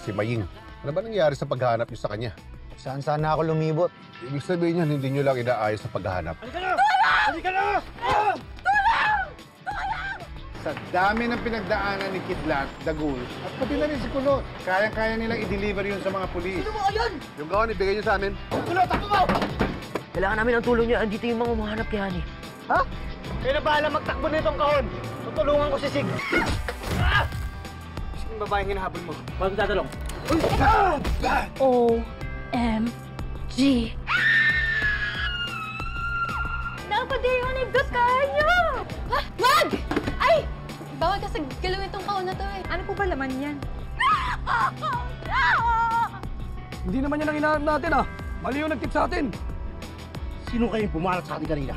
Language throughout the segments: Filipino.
si Maying. Ano ba nangyari sa paghahanap niyo sa kanya? Saan sana ako lumibot? Ibig sabihin niyan, hindi niyo lang inaayos sa paghahanap. Halika na! Halika na! Sa dami ng pinagdaanan ni Kidlat, Dagul, at pati na rin si Kulot, kaya-kaya nilang i-deliver yun sa mga pulis. Yung gawin, ibigay niyo sa amin. Kulot, ako mo! Kailangan namin ang tulong niyo. Andito yung mga umahanap kay Hani. Ha? Kayo na bahala magtakbo na itong kahon. Tutulungan ko si Sig. Sige yung babaeng hinahabol mo. Paano tatalong? OMG! Dapat yung anigdot kaya! Ha? Wag! Ay! Bawal ka sa galawin itong kahon na to eh. Ano po ba laman yan? Hindi naman yan ang hinahanap natin ah. Mali yung nag-tip sa atin. Sino kayong pumalat sa atin kanina?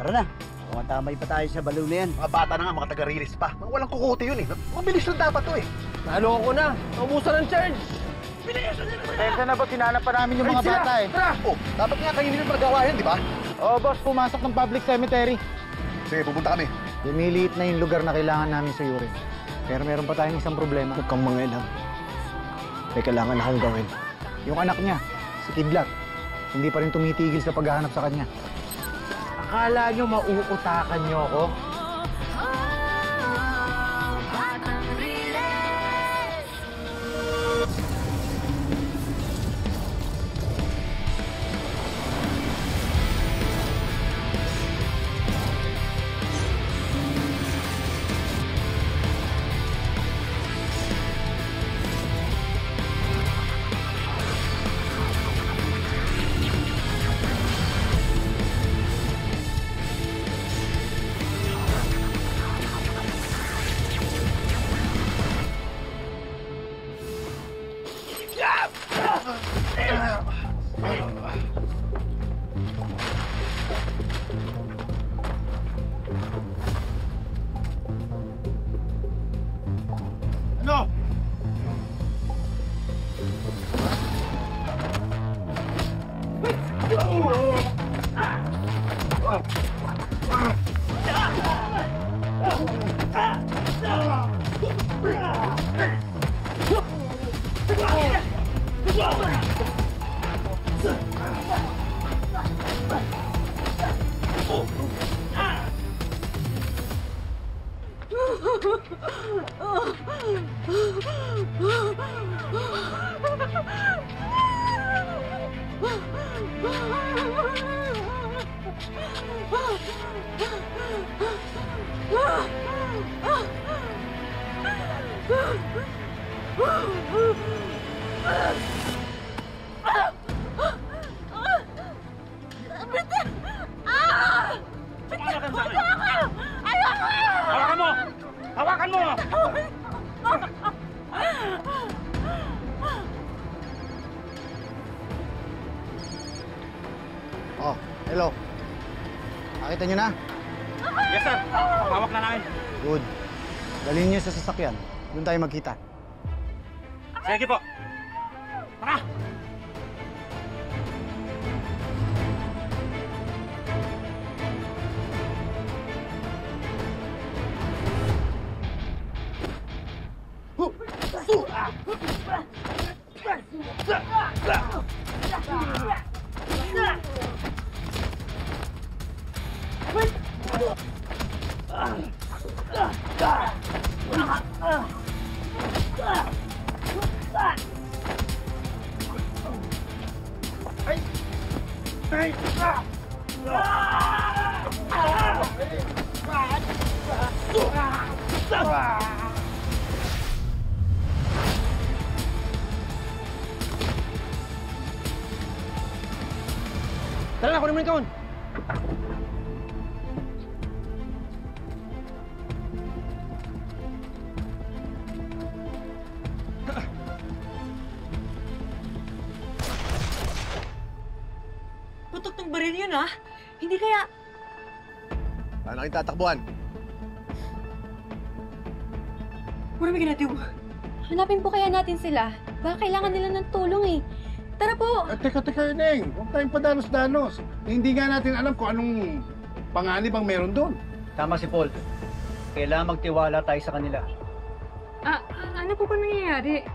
Tara na. Tumatamay pa tayo sa balon na yan. Mga bata na nga, mga taga-release pa. Mga walang kukuti yun eh. Mabilis lang dapat to eh. Nalo ako na. Naubusan ng charge. Pensa na ba, sinanap pa namin yung mga bata eh. Oh, dapat nga kayo nyo magawa yan, di ba? Oo, boss, pumasok ng public cemetery. Sige, pupunta kami. Lumiliit na yung lugar na kailangan namin sa Yuri. Pero meron pa tayong isang problema. Huwag kang mga ilang. May kailangan akong gawin. Yung anak niya, si Kidlat, hindi pa rin tumitigil sa paghahanap sa kanya. Akala nyo mauutakan nyo ako? Ano? Hawakan mo! Hawakan mo! Oh, hello. Nakita nyo na? Yes, sir. Hawak na namin. Good. Dalhin nyo sa sasakyan. Doon tayo magkita. Sige po. Tara! Tara na, kunin mo yung kahon. Putok ng baril yun, ha? Hindi kaya... Paano kayo tatakbuhan? Muna may ginatiw. Hanapin po kaya natin sila. Baka kailangan nila ng tulong eh. Tara po! Teka, Neng. Huwag tayong padalos-dalos. Hindi nga natin alam kung anong panganib ang meron doon. Tama si Paul. Kailangan magtiwala tayo sa kanila. Ano Ano po ba nangyayari?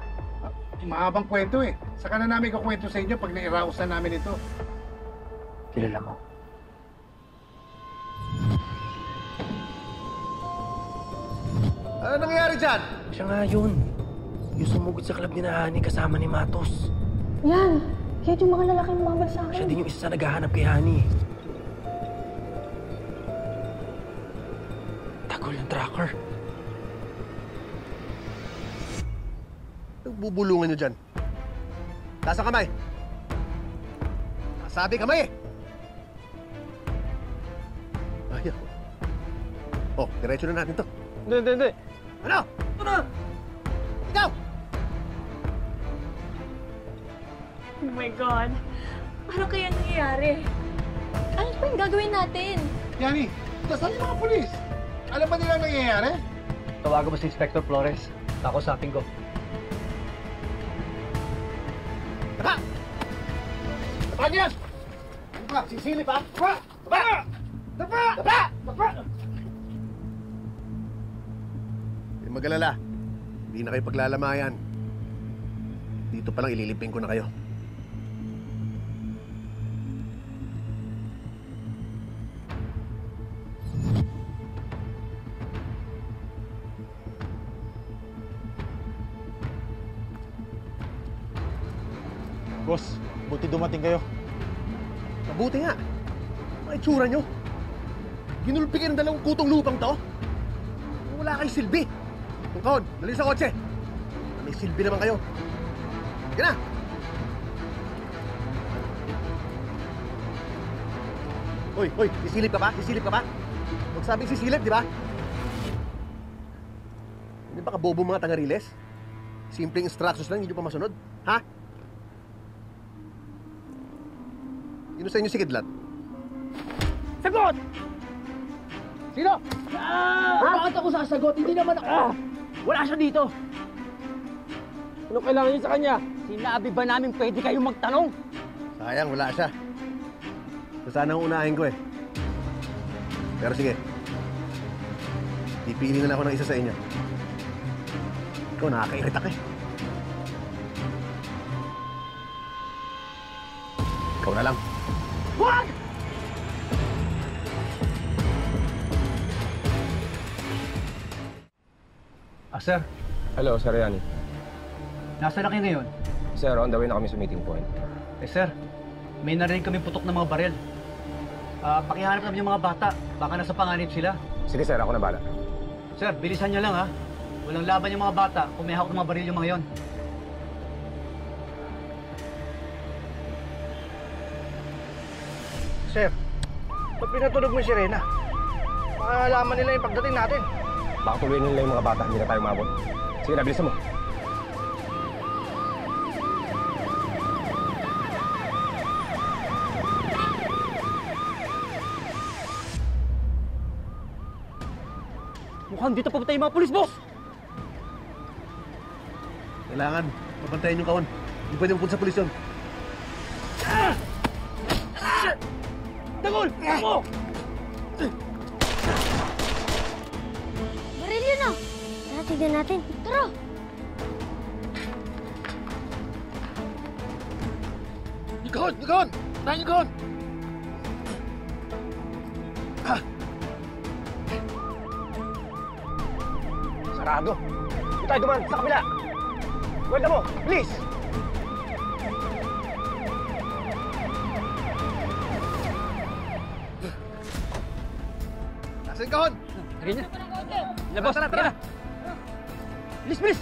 Mahabang kwento eh. Saka na namin kukwento sa inyo pag nairaos na namin ito. Kilala mo. Ano nangyayari dyan? Siya nga yun. Yung sumugod sa club ni Hani kasama ni Matos. Yan! Kaya yung mga lalaking bumabal sa Siya akin. din yung isa sa naghahanap kay Hani. Tagol yung tracker. Nagbubulungan nyo dyan. Taas ang kamay. Sabi kamay eh. Ayaw. Oh, diretso na natin to. Hindi. Ano? Ito na! Ikaw! Oh my God! Ano kaya nangyayari? Ano pa yung gagawin natin? Yani, saan yung mga pulis? Alam ba nila ang nangyayari? Tawagan mo si Inspector Flores. Kakusapin ko. Tapa! Tapa niyan! Tapa! Sisilip ha! Tapa! Tapa! Tapa! Tapa! Tapa! Hindi mag-alala. Hindi na kayo paglalamayan. Dito pa lang ililipin ko na kayo. Boss, buti dumating kayo. Mabuti nga. Mga itsura nyo. Ginulpi kayo ng dalawang kutong lupang to. Wala kayo silbi. Kung kahon, dali sa kotse. May silbi naman kayo. Sige na. Hoy, sisilip ka ba? Sisilip ka ba? Huwag sabing sisilip, di ba? Hindi ba kabobo mga tangariles? Simpleng instructions lang, hindi nyo pa masunod. Ha? Sino sa inyo si Kidlat? Sagot! Sino? Bakit ako sasagot? Hindi naman ako. Wala siya dito. Ano kailangan niyo sa kanya? Sinabi ba namin pwede kayong magtanong? Sayang, wala siya. Sana ang unahin ko eh. Pero sige. Pipili na lang ako ng isa sa inyo. Ikaw, nakakairita ka eh. Ikaw na lang. Wag! Sir. Hello, Sir Yani. Nasaan na kayo ngayon? Sir, on the way na kami sa meeting point. Sir. May narinig kami putok ng mga baril. Pakihanap namin yung mga bata. Baka nasa panganib sila. Sige, Sir. Ako na bala. Sir, bilisan nyo lang ha. Walang laban yung mga bata. Kung may hawak ng mga baril yung mga yon. Sir, ba't pinatunog mo yung sirena? Makakalaman nila yung pagdating natin. Baka tuloy nila yung mga bata. Hindi na tayo umabot. Sige na, bilisan mo. Mukhang dito pa tayo mga pulis, boss! Kailangan, mabantayan yung kahon. Hindi pwede mapunta sa pulis yun. Dagol! Ako! Baril yun ah! Tara, tignan natin. Tara! Yung kahon! Yung kahon! Tahan yung kahon! Sarado. Hindi tayo duman. Sa kabila. Wala mo. Please. Nasaan yung kahon? Sige niya. Labas, tara! Bilis, bilis!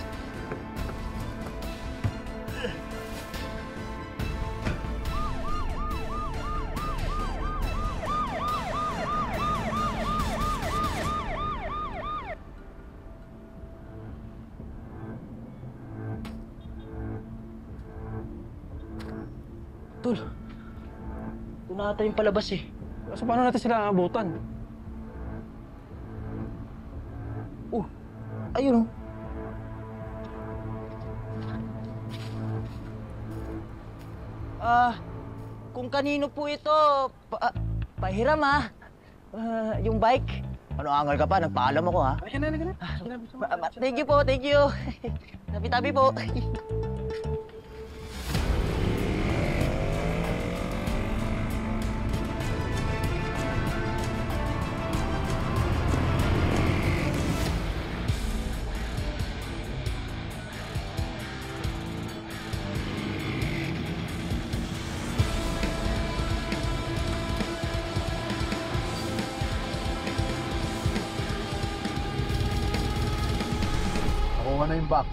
Tol, doon na ata yung palabas eh. So, paano natin sila abutan? Ayun oh. Kung kanino po ito, pahiram ah. Yung bike. Ano angal ka pa? Nagpaalam ako, ha? Thank you po, thank you. Tabi-tabi po. Nakuha na yung box.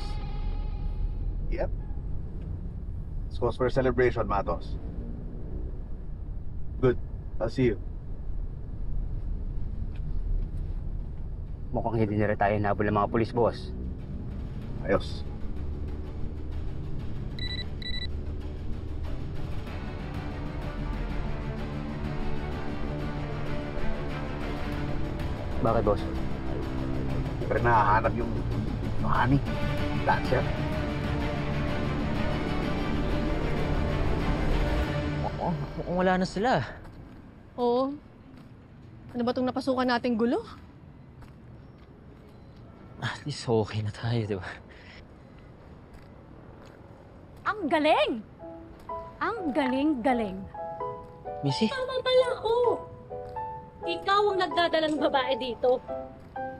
Yep. This was for a celebration, Matos. Good. I'll see you. Mukhang hindi na rin tayo nabol ng mga pulis, boss. Ayos. Bakit, boss? Pero nahahanap yung honey. Dancer. Oo, mukhang wala na sila. Oo. Ano ba itong napasukan nating gulo? At least okay na tayo, di ba? Ang galing! Ang galing-galing. Missy? Tama pala ako. Ikaw ang nagdadala ng babae dito.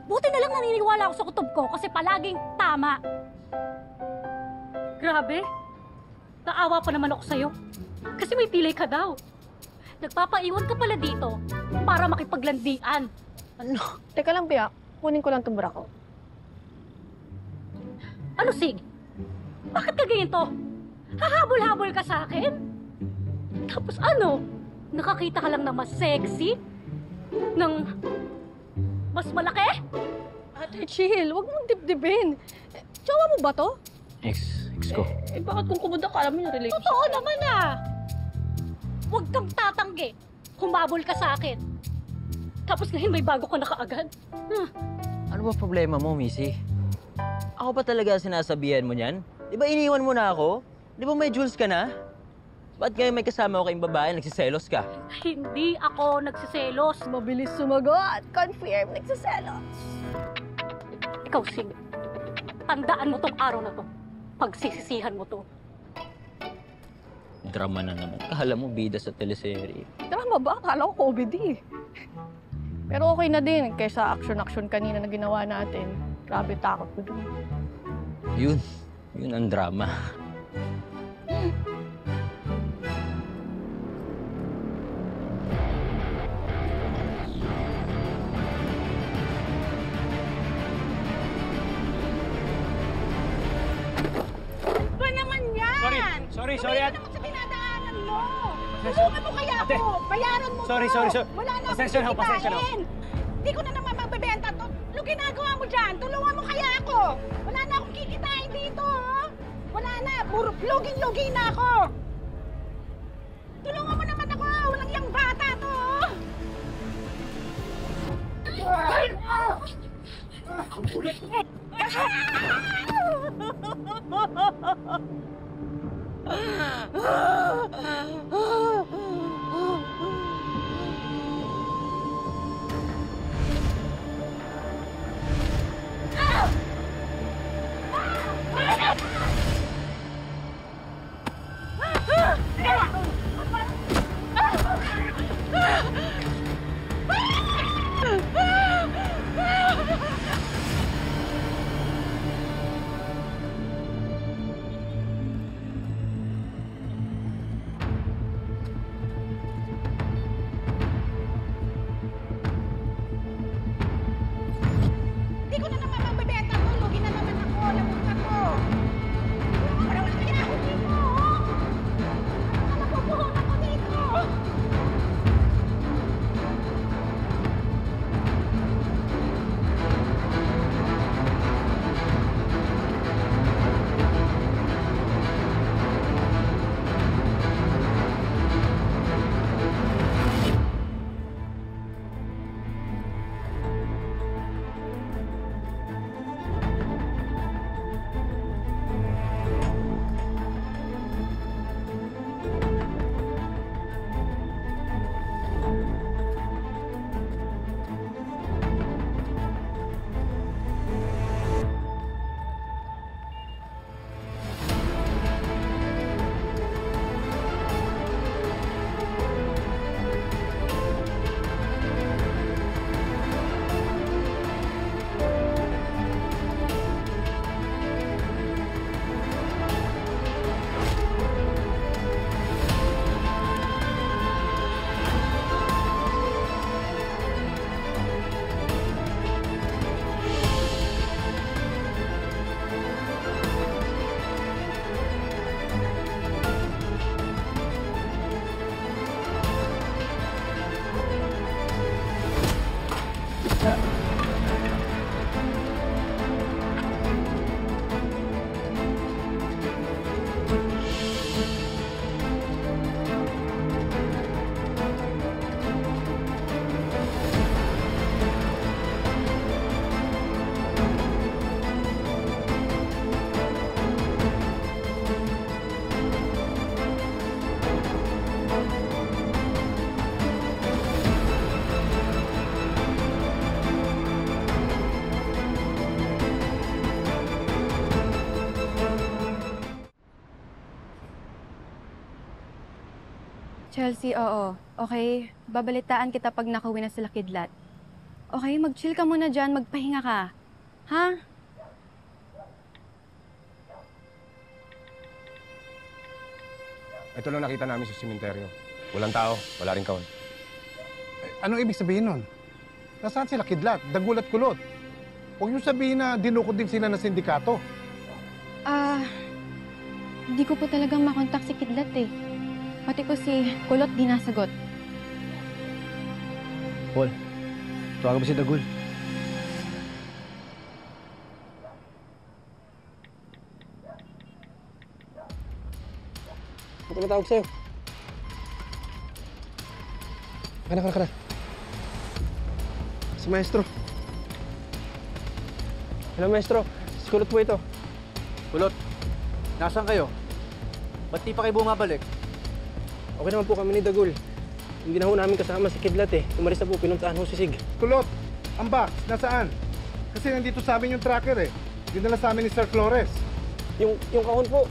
Buti na lang naniniwala ako sa kutob ko kasi palaging tama. Grabe. Naawa pa naman ako sa'yo. Kasi may pilay ka daw. Nagpapaiwan ka pala dito para makipaglandian. Ano? Teka lang, Pia. Kunin ko lang itong bra ko. Ano, Sig? Bakit ka ganito? Hahabol-habol ka sa akin? Tapos ano? Nakakita ka lang na mas sexy? Ng mas malaki? Ate, chill. Huwag mong dibdibin. Tsawa mo ba to? Ex ko. Bakit kung kumuda ka, alam mo yung relationship? Totoo naman ah! Huwag kang tatanggi. Humabol ka sa akin. Tapos ngayon may bago ka na kaagad. Ano ba problema mo, Missy? Ako pa talaga sinasabihan mo niyan? Di ba iniwan mo na ako? Di ba may jewels ka na? Ba't ngayon may kasama ko kayong babae, nagsiselos ka? Hindi ako nagsiselos. Mabilis sumagot. Confirm, nagsaselos. Ikaw, Sig. Tandaan mo tong araw na to. Pagsisisihan mo to. Drama na naman. Akala mo bida sa teleserye. Drama ba? Akala ko comedy. Pero okay na din kaysa action-action kanina na ginawa natin. Grabe, takot ko dun. Yun ang drama. Ba naman yan? Sorry, Tumingin ako sa pinadaanan mo. Tulungan mo kaya ako. Bayaran mo Sorry. to. Wala na Pasensya na, akong pasensya na. kikitain. Hindi ko na naman magbebenta to. Ano ginagawa mo dyan? Tulungan mo kaya ako. Wala na akong kikitain dito. Oh. Wala na. Puro lugi-lugi na ako. Tulungan mo naman ako. Walang yang bata to. Chelsea, oo. Okay, babalitaan kita pag nakauwi na sila Kidlat. Okay, mag-chill ka muna dyan, magpahinga ka. Ha? Ito lang nakita namin sa simenteryo. Walang tao, wala rin kaon. Anong ibig sabihin nun? Nasaan sila Kidlat, Dagul at Kulot? Huwag niyo sabihin na dinukot din sila ng sindikato. Hindi ko po talagang makontak si Kidlat eh. Pati ko si Kulot di nasagot. Paul, tawagan mo si Dagul. Ano tumatawag sa'yo? Kana. Si Maestro. Hello, Maestro. Si Kulot po ito. Kulot, nasaan kayo? Ba't di pa kayo bumabalik? Okay naman po kami ni Dagul. Hindi na ho namin kasama si Kidlat eh. Umalis na po, pinuntahan ho si Sig. Kulot, ang box, nasaan? Kasi nandito sa amin yung tracker eh. Dinala sa amin ni Sir Flores. Yung kahon po,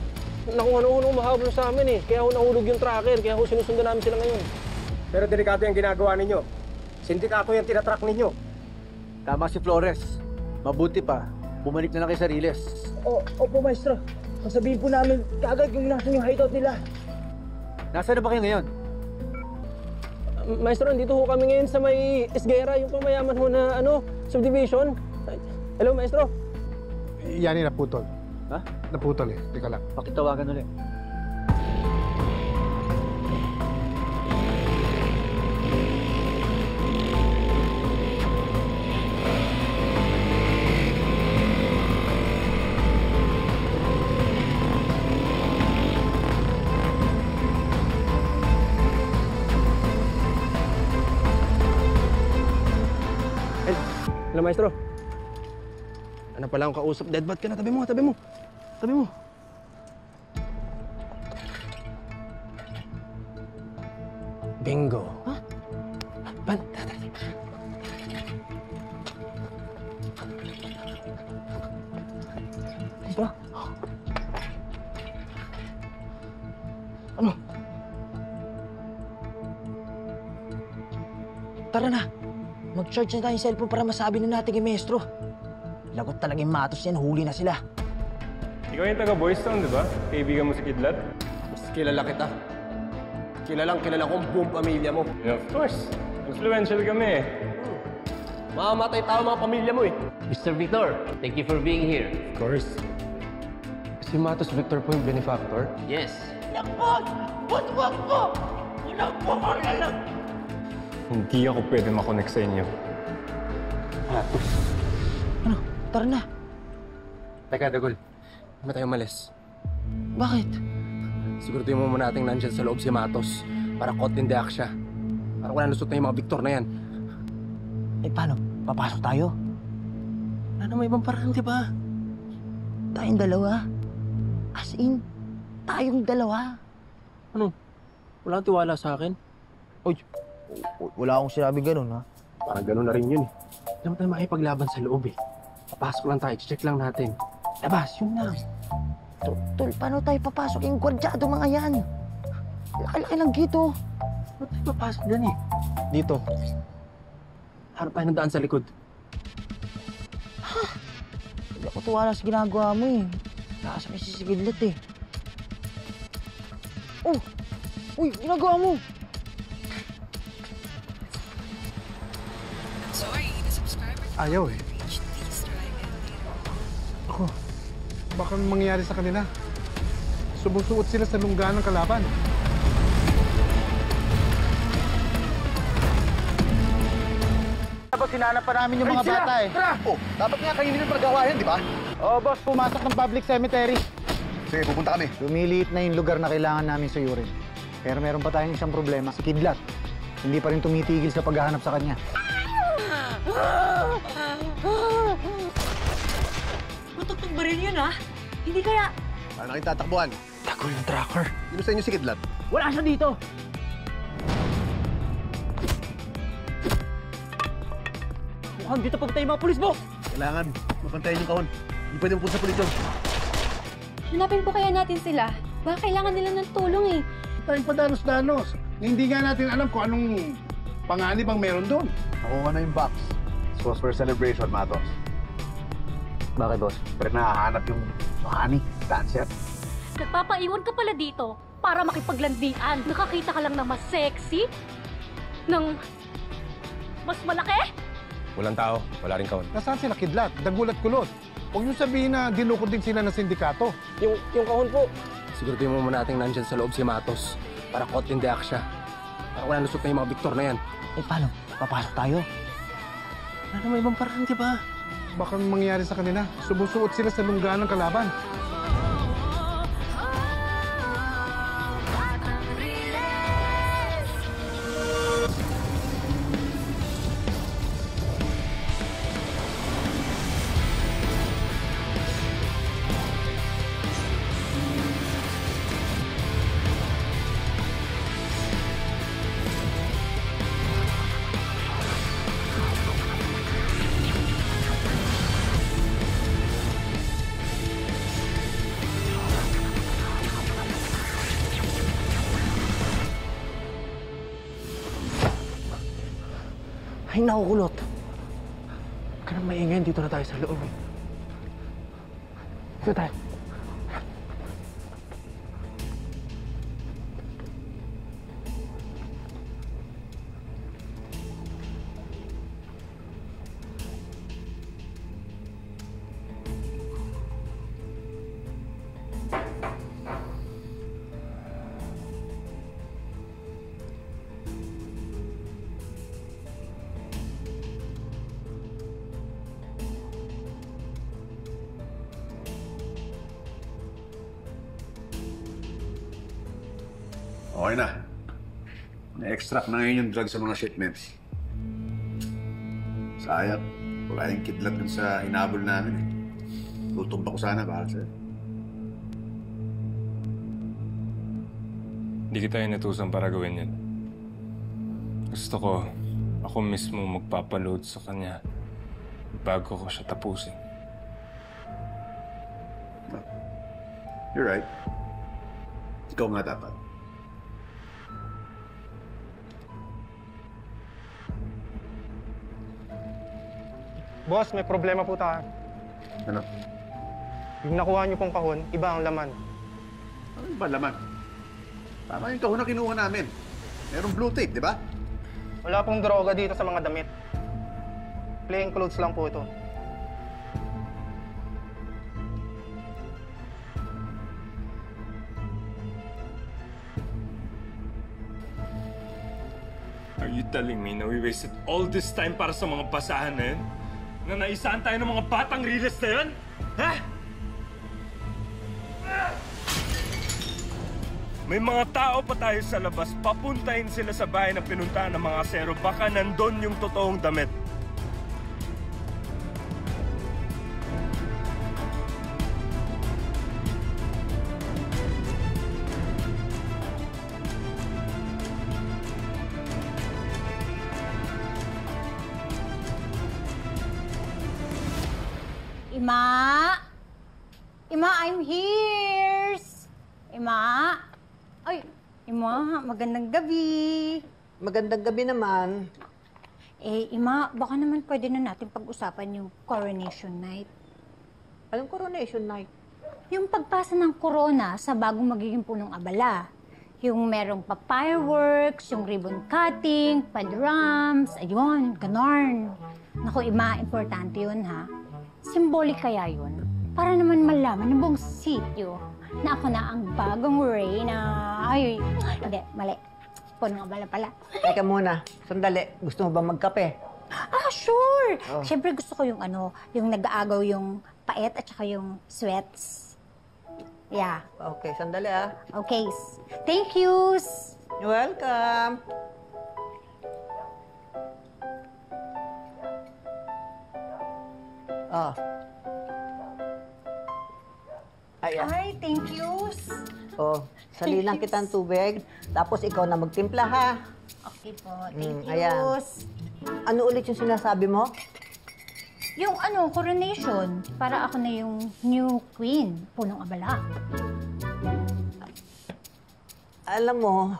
nakuha na mahabol sa amin eh. Kaya ho nahulog yung tracker, kaya ho sinusundan namin sila ngayon. Pero delikado yung ginagawa ninyo. Sindikato yung tinatrack ninyo. Tama si Flores. Mabuti pa, bumalik na lang kay Sariles. Opo, Maestro. Sasabihin po namin kaagad kung nasan yung hideout nila. Nasaan na ba kayo ngayon? Maestro, dito ho kami ngayon sa may Esguera, yung pamayaman ho na subdivision. Hello, Maestro. Yani naputol. Ha? Naputol eh. Teka lang. Pakitawagan ulit. Hello, Maestro. Ano pala akong kausap? Deadbat ka na. Tabi mo. Bingo. Ha? Ito? Ano? Tara na. Mag-charge na tayo yung cellphone para masabi na natin kay Maestro. Lagot talaga yung Matos yan, huli na sila. Ikaw yung taga Boys Town, di ba? Kaibigan mo si Kidlat? Mas kilala kita. Kilala ko ang buong pamilya mo. Yeah, of course. Influential kami eh. Mamamatay tao mga pamilya mo eh. Mr. Victor, thank you for being here. Of course. Si Matos Victor po yung benefactor? Yes. Hindi ako pwede makonect sa inyo. Ano? Tara na. Teka, Dagul. Hindi ba tayo umalis? Bakit? Siguraduhin mo muna natin nandyan sa loob si Matos para caught in the act siya. Para wala nasot na yung mga Victor na yan. Eh paano? Papasok tayo? Wala naman ibang paraan, di ba? Tayong dalawa? As in, tayong dalawa? Ano? Wala kang tiwala sa akin? Uy, wala akong sinabi ganun, ha? Parang ganun na rin yun eh. Alam mo tayo makipaglaban sa loob eh. Papasok lang tayo, check lang natin. Labas, yun lang. Tol, paano tayo papasok yung gwardyado mga yan? Laki-laki lang dito. Ba't tayo papasok dyan eh? Dito. Harap tayo ng daan sa likod. Ha? Hindi ako tuwala sa ginagawa mo eh. Nasa may sisigidlat eh. Oh! Uy, ginagawa mo! Ayaw eh. Ako, baka mangyari sa kanila. Sumusuot sila sa lungga ng kalaban. Dapat sinanap pa namin yung mga bata eh. Tara! Oh, dapat nga kayo nila pagawa yan, di ba? Oo, boss, pumasok ng public cemetery. Sige, pupunta kami. Lumiliit na yung lugar na kailangan namin suyurin. Pero meron pa tayong isang problema, si Kidlat. Hindi pa rin tumitigil sa paghahanap sa kanya. Matutong ba rin yun, ha? Hindi kaya... Paano kayo tatakbuhan? Dagul yung tracker. Sino sa inyo si Kidlat? Wala siya dito! Mukhang dito pagtay mga pulis, boss! Kailangan mapantayin yung kahon. Hindi pwede mapunta sa pulis yun. Hanapin po kaya natin sila. Baka kailangan nila ng tulong eh. tayong padalos-dalos. Hindi nga natin alam kung anong panganib ang meron doon. Nakuha na yung box. This was for celebration, Matos. Bakit, boss? Pero nahahanap yung honey, dancer. Nagpapaiwan ka pala dito para makipaglandian. Nakakita ka lang ng mas sexy, ng mas malaki. Walang tao, wala rin kaon. Nasaan sila Kidlat, Dagul at Kulot? Huwag niyo sabihin na dinukod din sila ng sindikato. Yung kahon po. Siguraduhin mo muna natin nandyan sa loob si Matos para kotindiak siya. Para wala lusot na yung mga Victor na yan. Eh, paano? Papasok tayo? Ano may ibang paraan, di ba? Baka mangyari sa kanila. Sumusuot sila sa lunggaan ng kalaban. Ay, nakukulot. Huwag ka nang maingay, dito na tayo sa loob. Dito tayo. Okay na. Na-extract na ngayon yung drug sa mga shipments. Sayang. Wala yung Kidlat dun sa hinabol namin eh. Tutumpa ko sana para sa'yo. Hindi kita inutusan para gawin yan. Gusto ko, ako mismo magpapaload sa kanya bago ko siya tapusin. You're right. Ikaw nga dapat. Boss, may problema po tayo. Ano? Yung nakuha niyo pong kahon, iba ang laman. Ano ba laman? Tama yung kahon na kinuha namin. Merong blue tape, di ba? Wala pong droga dito sa mga damit. Plain clothes lang po ito. Are you telling me na we wasted all this time para sa mga basahan na yun? Na naisaan tayo ng mga batang riles na yun? Ha? May mga tao pa tayo sa labas. Papuntahin sila sa bahay na pinuntahan ng mga asero. Baka nandun yung totoong damit. Ima! Ima, I'm here! Ima! Ay, Ima, magandang gabi. Magandang gabi naman. Eh, Ima, baka naman pwede na natin pag-usapan yung coronation night. Anong coronation night? Yung pagpasa ng corona sa bagong magiging punong abala. Yung merong pa-fireworks, yung ribbon cutting, pa-drums, ayun, ganon. Naku, Ima, importante yun, ha? Symbolic kaya yun? Para naman malaman ng buong sityo na ako na ang bagong reyna. Ay, hindi, mali. Punong abala pala. Teka muna, sandali. Gusto mo ba magkape? Ah, sure! Oh. Siyempre gusto ko yung yung nag-aagaw yung paet at saka yung sweats. Yeah. Okay, sandali ah. Okay. Thank you! You're welcome. Oh. Ayan. Ay, thank you. Oh, salilang kita ng tubig. Tapos ikaw na magtimpla, ha? Okay po, thank you. Ayan. Ano ulit yung sinasabi mo? Yung coronation. Para ako na yung new queen. Punong abala. Alam mo,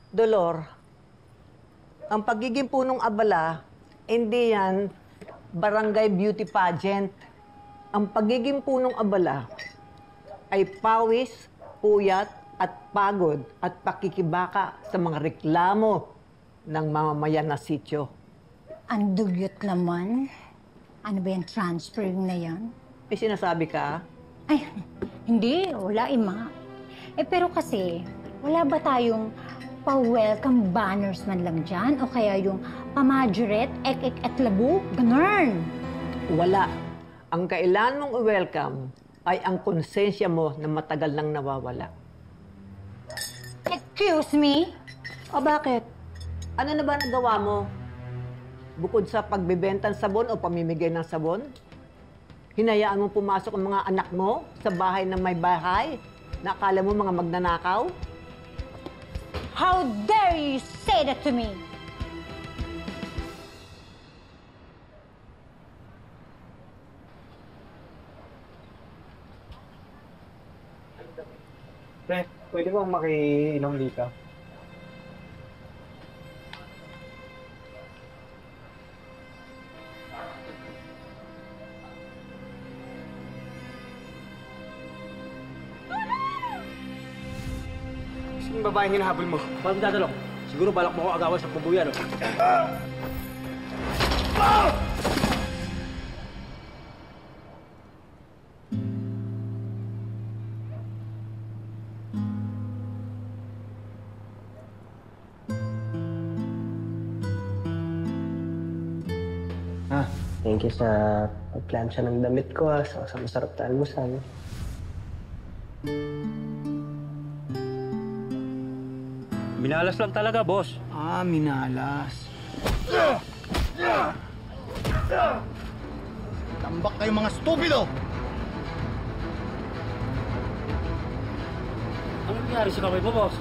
Dolor, ang pagiging punong abala, hindi yan barangay beauty pageant. Ang pagiging punong abala ay pawis, puyat, at pagod at pakikibaka sa mga reklamo ng mamamayan na sityo. Ang dugyot naman. Ano ba yung transferring na yan? May sinasabi ka? Ay, hindi. Wala, Ima. Pero kasi, wala ba tayong pa-welcome banners man lang dyan? O kaya yung pamajuret, ek-ek at labu? Ganun. Wala. Ang kailangan mong i-welcome ay ang konsensya mo na matagal nang nawawala. Excuse me? O bakit? Ano na ba nagawa mo? Bukod sa pagbebenta ng sabon o pamimigay ng sabon? Hinayaan mo pumasok ang mga anak mo sa bahay ng may bahay na akala mo mga magnanakaw? How dare you say that to me? Pre, pwede bang makiinom dito? Sino yung babaeng hinahabol mo? Paano tatalok? Siguro balak mo ako agawan sa pubuyan, no? Thank you sa pagplansya ng damit ko, sa masarap na almusal. Minalas lang talaga, boss. Minalas. Tambak kayo mga stupido! Ano nangyari sa kamay mo, boss?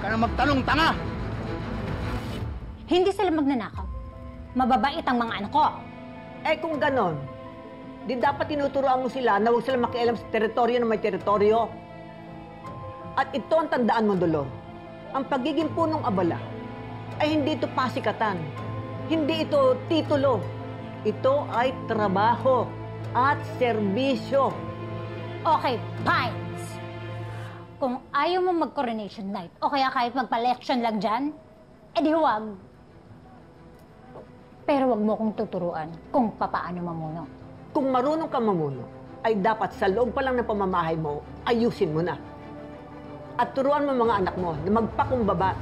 Ka na magtanong, tanga! Hindi sila magnanakaw. Mababait ang mga anak ko. Eh kung ganon, di dapat tinuturoan mo sila na huwag sila makialam sa teritoryo na may teritoryo. At ito ang tandaan mo, Dolor. Ang pagiging punong abala ay hindi ito pasikatan. Hindi ito titulo. Ito ay trabaho at serbisyo. Okay, Pines. Kung ayaw mo mag-coronation night o kaya kahit magpa-election lang dyan, edi huwag. Pero wag mo kong tuturuan kung papaano mamuno. Kung marunong ka mamuno, ay dapat sa loob pa lang ng pamamahay mo, ayusin mo na. At turuan mo mga anak mo na magpakumbaba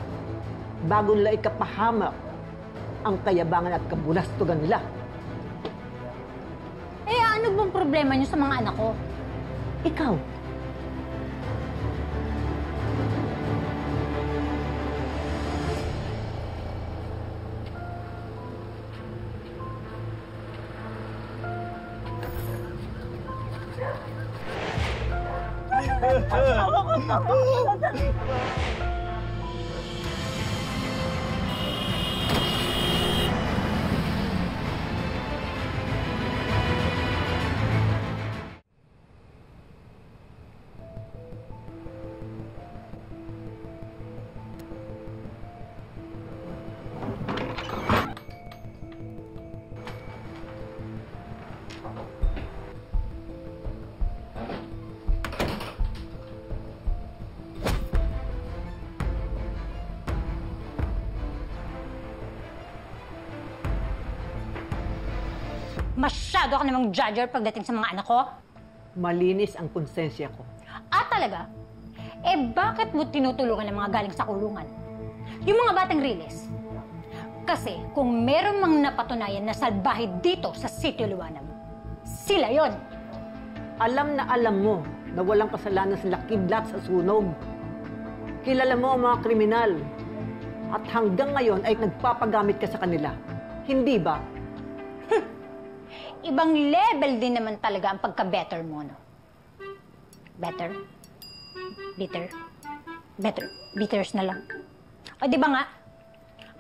bago nila ikapahamak ang kayabangan at kabulastugan nila. Ano bang problema niyo sa mga anak ko? Ikaw. Masyado ka namang judger pagdating sa mga anak ko? Malinis ang konsensya ko. Talaga? Bakit mo tinutulungan ng mga galing sa kulungan? Yung mga batang riles. Kasi kung meron mang napatunayan na salbahe dito sa Sitio Liwanag, sila yon. Alam na alam mo na walang kasalanan sila kidlat sa sunog. Kilala mo ang mga kriminal. At hanggang ngayon ay nagpapagamit ka sa kanila. Hindi ba? Ibang level din naman talaga ang pagka-better mo, no? Better? Bitter? Better? Bitters na lang. O di ba nga,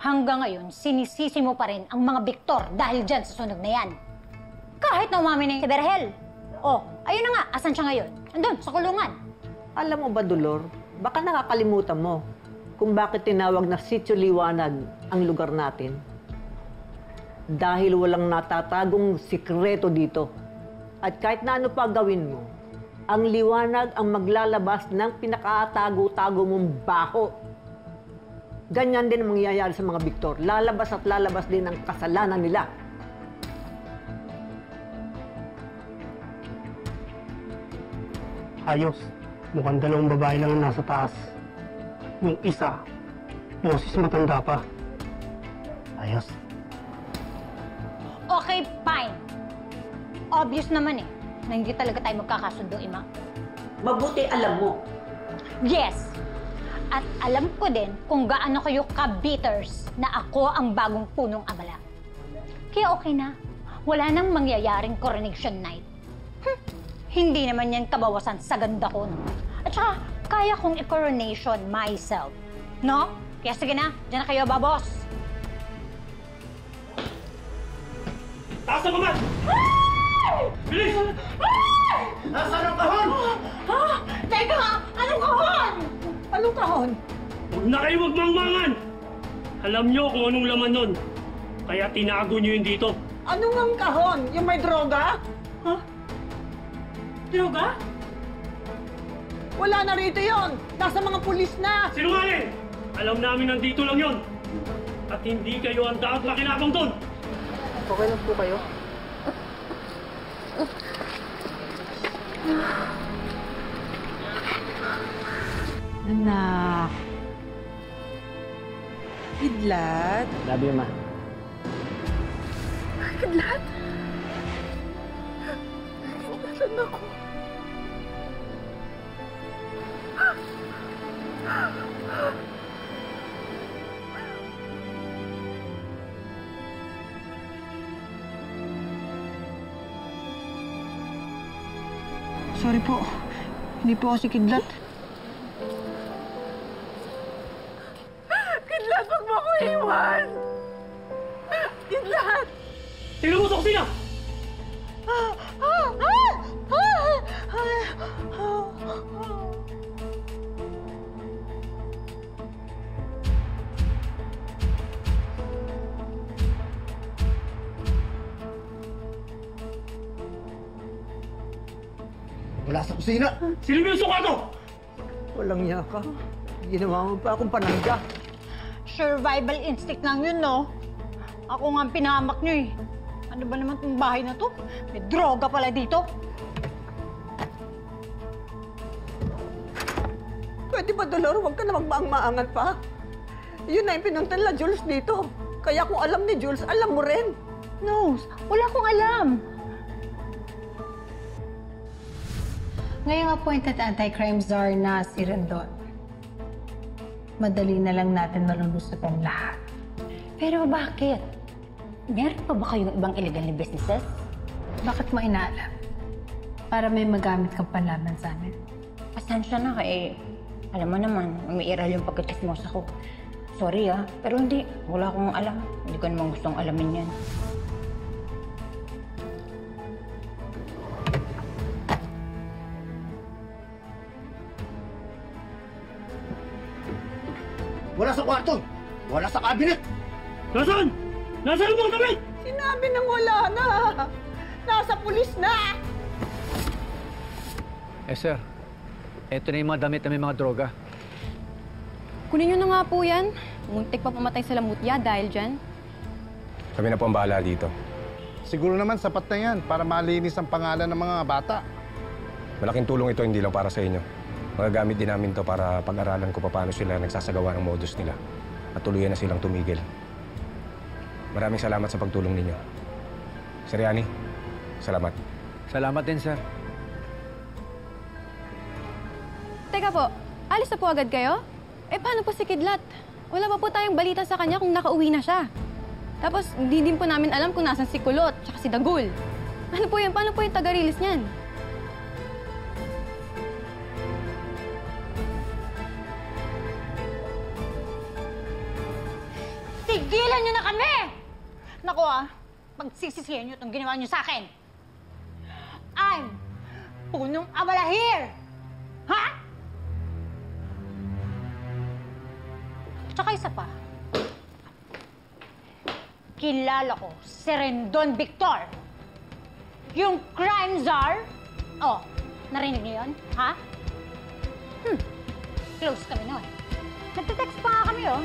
hanggang ngayon, sinisisi mo pa rin ang mga Victor dahil dyan sa sunog na yan. Kahit na umami na si Berhel. Ayun na nga, asan siya ngayon? Andun, sa kulungan. Alam mo ba, Dolor, baka nakakalimutan mo kung bakit tinawag na Sitio Liwanag ang lugar natin. Dahil walang natatagong sikreto dito. At kahit na ano pa gawin mo, ang liwanag ang maglalabas ng pinakatago-tago mong baho. Ganyan din ang mangyayari sa mga Victor. Lalabas at lalabas din ang kasalanan nila. Ayos. Mukhang dalawang babae lang ang nasa taas. Yung isa, boses matanda pa. Ayos. Okay, fine. Obvious naman eh, na hindi talaga tayo magkakasundo, Ima. Mabuti alam mo. Yes! At alam ko din kung gaano kayo ka-bitters na ako ang bagong punong abala. Kaya okay na. Wala nang mangyayaring coronation night. Hindi naman yan kabawasan sa ganda ko, no? At saka, kaya kong i-coronation myself. No? Kaya sige na, dyan na kayo, babos! Taas ang kamay! Bilis! Nasaan ang kahon? Ha? Teka! Anong kahon? Anong kahon? Huwag na kayo magmangmangan! Alam niyo kung anong laman nun. Kaya tinago niyo yun dito. Ano ngang kahon? Yung may droga? Ha? Droga? Wala na rito yon. Nasa mga pulis na. Sinungaling! Alam namin nandito lang yon. At hindi kayo ang dapat makinabang doon. Okay lang po kayo? Anak. Kidlat. Love you, Ma. Kidlat? Nasaan ako? Sorry po. Hindi po ako si Kidlat. Kidlat, wag mo ko iwan! Kidlat! Sino mo sa kusina? Wala sa kusina! Sino yung suka to? Walang yaka. Ginawa mo pa akong panangga. Survival instinct lang yun, no? Ako nga ang pinahamak niyo eh. Ano ba naman itong bahay na to? May droga pala dito. Pwede ba, Dolor? Huwag ka na magmaang-maangan pa. Yun na yung pinunta nila Jules dito. Kaya kung alam ni Jules, alam mo rin. No, wala akong alam. Ngayong appointed anti-crime czar na si Rendon, madali na lang natin malulusutan lahat. Pero bakit? Meron pa ba kayong ibang illegal na businesses? Bakit mo inaalam? Para may magamit kang panlaban sa amin. Pasensya na ka eh. Alam mo naman, umiiral yung pagkakismosa ko. Sorry pero hindi. Wala akong alam. Hindi ko naman gustong alamin yan. Wala sa kwarto! Wala sa cabinet! Nasaan? Nasaan mo kami? Sinabi nang wala na. Nasa pulis na. Sir. Ito na yung mga damit na may mga droga. Kunin nyo na nga po yan. Muntik pa pumatay sa lamutya dahil dyan. Kami na po ang bahala dito. Siguro naman sapat na yan para malinis ang pangalan ng mga bata. Malaking tulong ito hindi lang para sa inyo. Magagamit din namin to para pag-aralan ko paano sila nagsasagawa ng modus nila. At tuluyan na silang tumigil. Maraming salamat sa pagtulong ninyo. Sir Yani, salamat. Salamat din, sir. Teka po, alis na po agad kayo? Eh, paano po si Kidlat? Wala pa po tayong balita sa kanya kung nakauwi na siya. Tapos, hindi din po namin alam kung nasan si Kulot, tsaka si Dagul. Ano po yan? Paano po yung taga-release niyan? Tigilan niyo na kami! Naku pagsisisihan niyo itong ginawa niyo sa akin. I'm punong abala here! Ha? Tsaka isa pa. Kilala ko si Rendon Victor. Yung crime czar. Oh, narinig niyo yun? Ha? Close kami nun. Nagte-text pa nga kami, oh.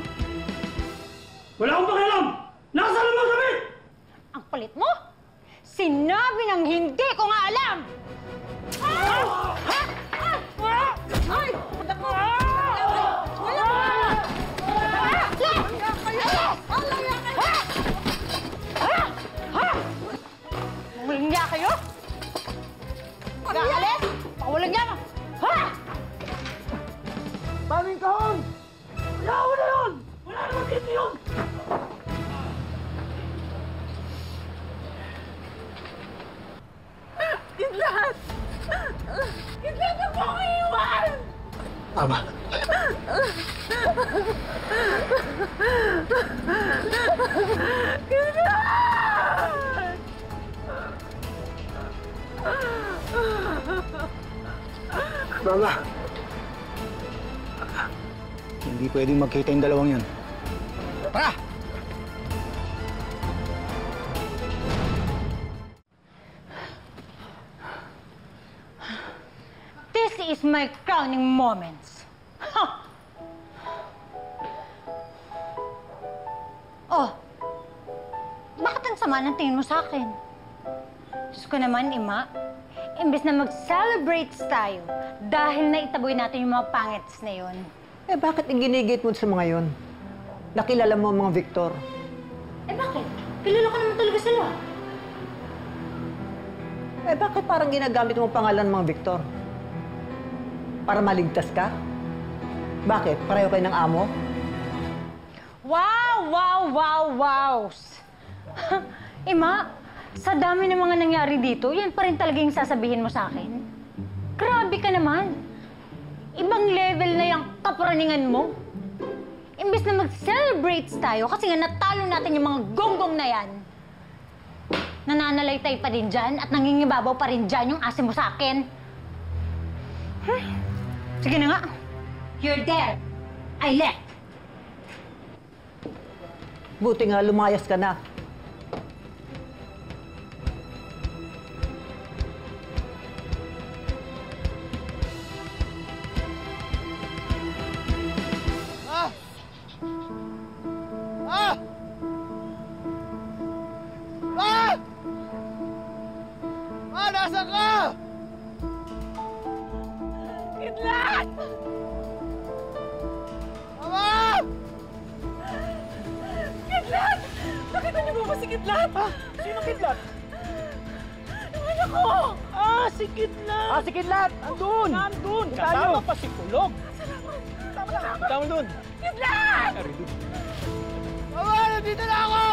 Wala akong pakialam! Nakasalan mo kami! Ang kulit mo? Sinabi ng hindi ko nga alam! Ay! Naku! Wala Walang niya kayo? Pag-alis? Walang niya mo! Ha? Paano yung kahon? Yawa na yun! Wala naman dito yun! Kidlat! Kidlat, huwag mo akong iiwan! Tama. Kidlat! Baba! Hindi pwedeng magkita yung dalawang yun. Tara! This is my crowning moments. Huh. Oh, bakit ang sama ng tingin mo sa akin? Diyos ko naman, Ima. Imbes na mag-celebrate tayo dahil naitaboy natin yung mga pangits na yun. Eh, bakit ginigit mo sa mga yun? Nakilala mo ang mga Victor. Eh, bakit? Kilala ko naman talaga sila. Eh, bakit parang ginagamit mo pangalan ng mga Victor? Para maligtas ka? Bakit? Pareho kayo ng amo? Wow! Wow! Wow! Wow! Ima, sa dami ng mga nangyari dito, yan pa rin talaga yung sasabihin mo sa akin. Grabe ka naman. Ibang level na yung kaparaningan mo. Imbes na mag-celebrate tayo kasi nga natalo natin yung mga gonggong na yan. Nananalaytay pa din dyan at nangingibabaw pa rin dyan yung asim mo sa akin. Sige na nga. You're there. I left. Buti nga lumayas ka na. Nasaan ka? Kidlat! Mama! Kidlat! Nakita niyo ba si Kidlat? Sino Kidlat? Yung anak ko! Si Kidlat! Si Kidlat! Andun! Nandun! Kasama pa si Kulog! Salamat! Tama dun! Kidlat! Mama! Nandito na ako!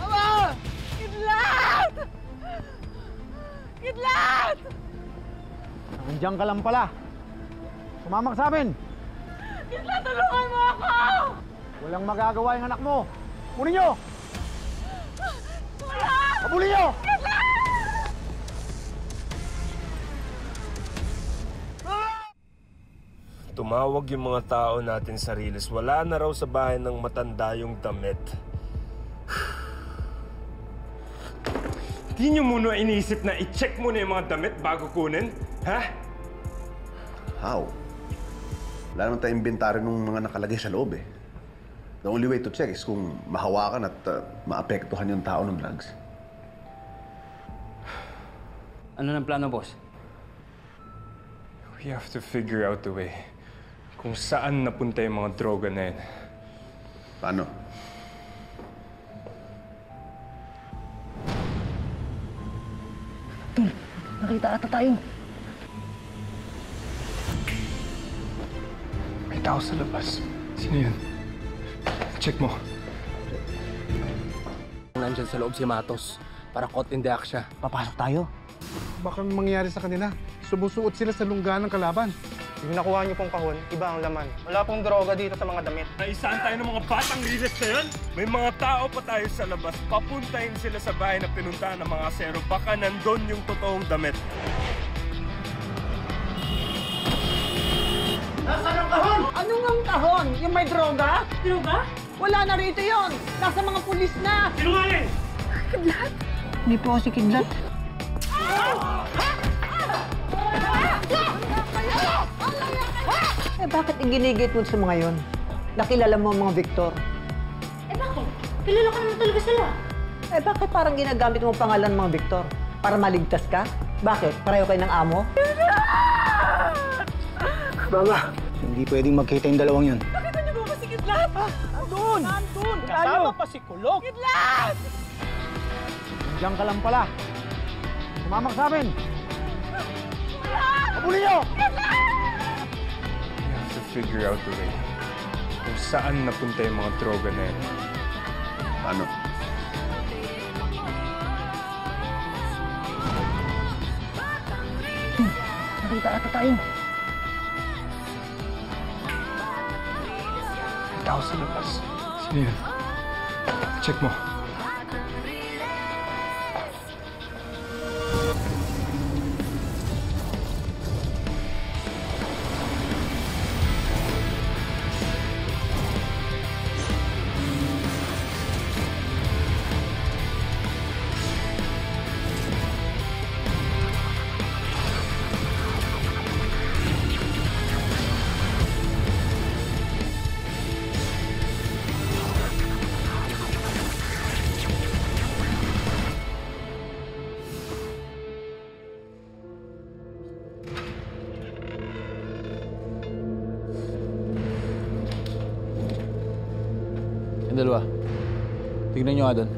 Mama! Kidlat! Kidlat! Nandiyan ka lang pala. Sumama ka sa amin. Kidlat, tulungan mo ako! Walang magagawa yung anak mo. Kunin nyo! Tulungan! Habulin nyo! Kidlat! Tumawag yung mga tao natin sa Riles. Wala na raw sa bahay ng matanda yung damit. Di nyo muna inisip na i-check muna yung mga damit bago kunin? Ha? How? Wala naman tayong inventaryo ng mga nakalagay sa loob eh. The only way to check is kung mahawakan at maapektuhan yung tao ng drugs. Ano ng plano, boss? We have to figure out a way kung saan napunta yung mga droga na yan. Paano? Tol, nakita ata tayo. May tao sa labas. Sino yun? Check mo. Nandyan sa loob si Matos para caught in the act siya. Papasok tayo. Baka mangyari sa kanila. Sumusuot sila sa lungga ng kalaban. Yung nakuha niyo pong kahon, iba ang laman. Wala pong droga dito sa mga damit. Naisaan tayo ng mga batang Riles na yun? May mga tao pa tayo sa labas. Papuntahin sila sa bahay na pinuntahan ng mga asero. Baka nandun yung totoong damit. Nasaan ang kahon? Anong ang kahon? kahon, yung may droga. Droga? Wala na rito yon. Nasa mga pulis na. Sinungaling! Kidlat? Hindi po ako si Kidlat. Eh bakit iginigit mo sa mga yon? Nakilala mo ang mga Victor. Eh bakit? Kilala ko naman talaga sila. Eh bakit parang ginagamit mo ang pangalan ng mga Victor? Para maligtas ka? Bakit? Pareho kayo ng amo? Baba, hindi pwedeng magkita yung dalawang yun. Nakita niyo ba ba si Kidlat? Andun! Andun! Kasama pa si Kulot! Kidlat! Diyan ka lang pala. Sumama ka sa amin. Habulin niyo! We have to figure out a way kung saan napunta yung mga droga na yan. Ano? Nakita ata tayo. May tao sa labas. Sino yun? Check mo. Yung dalawa. Tignan nyo nga doon.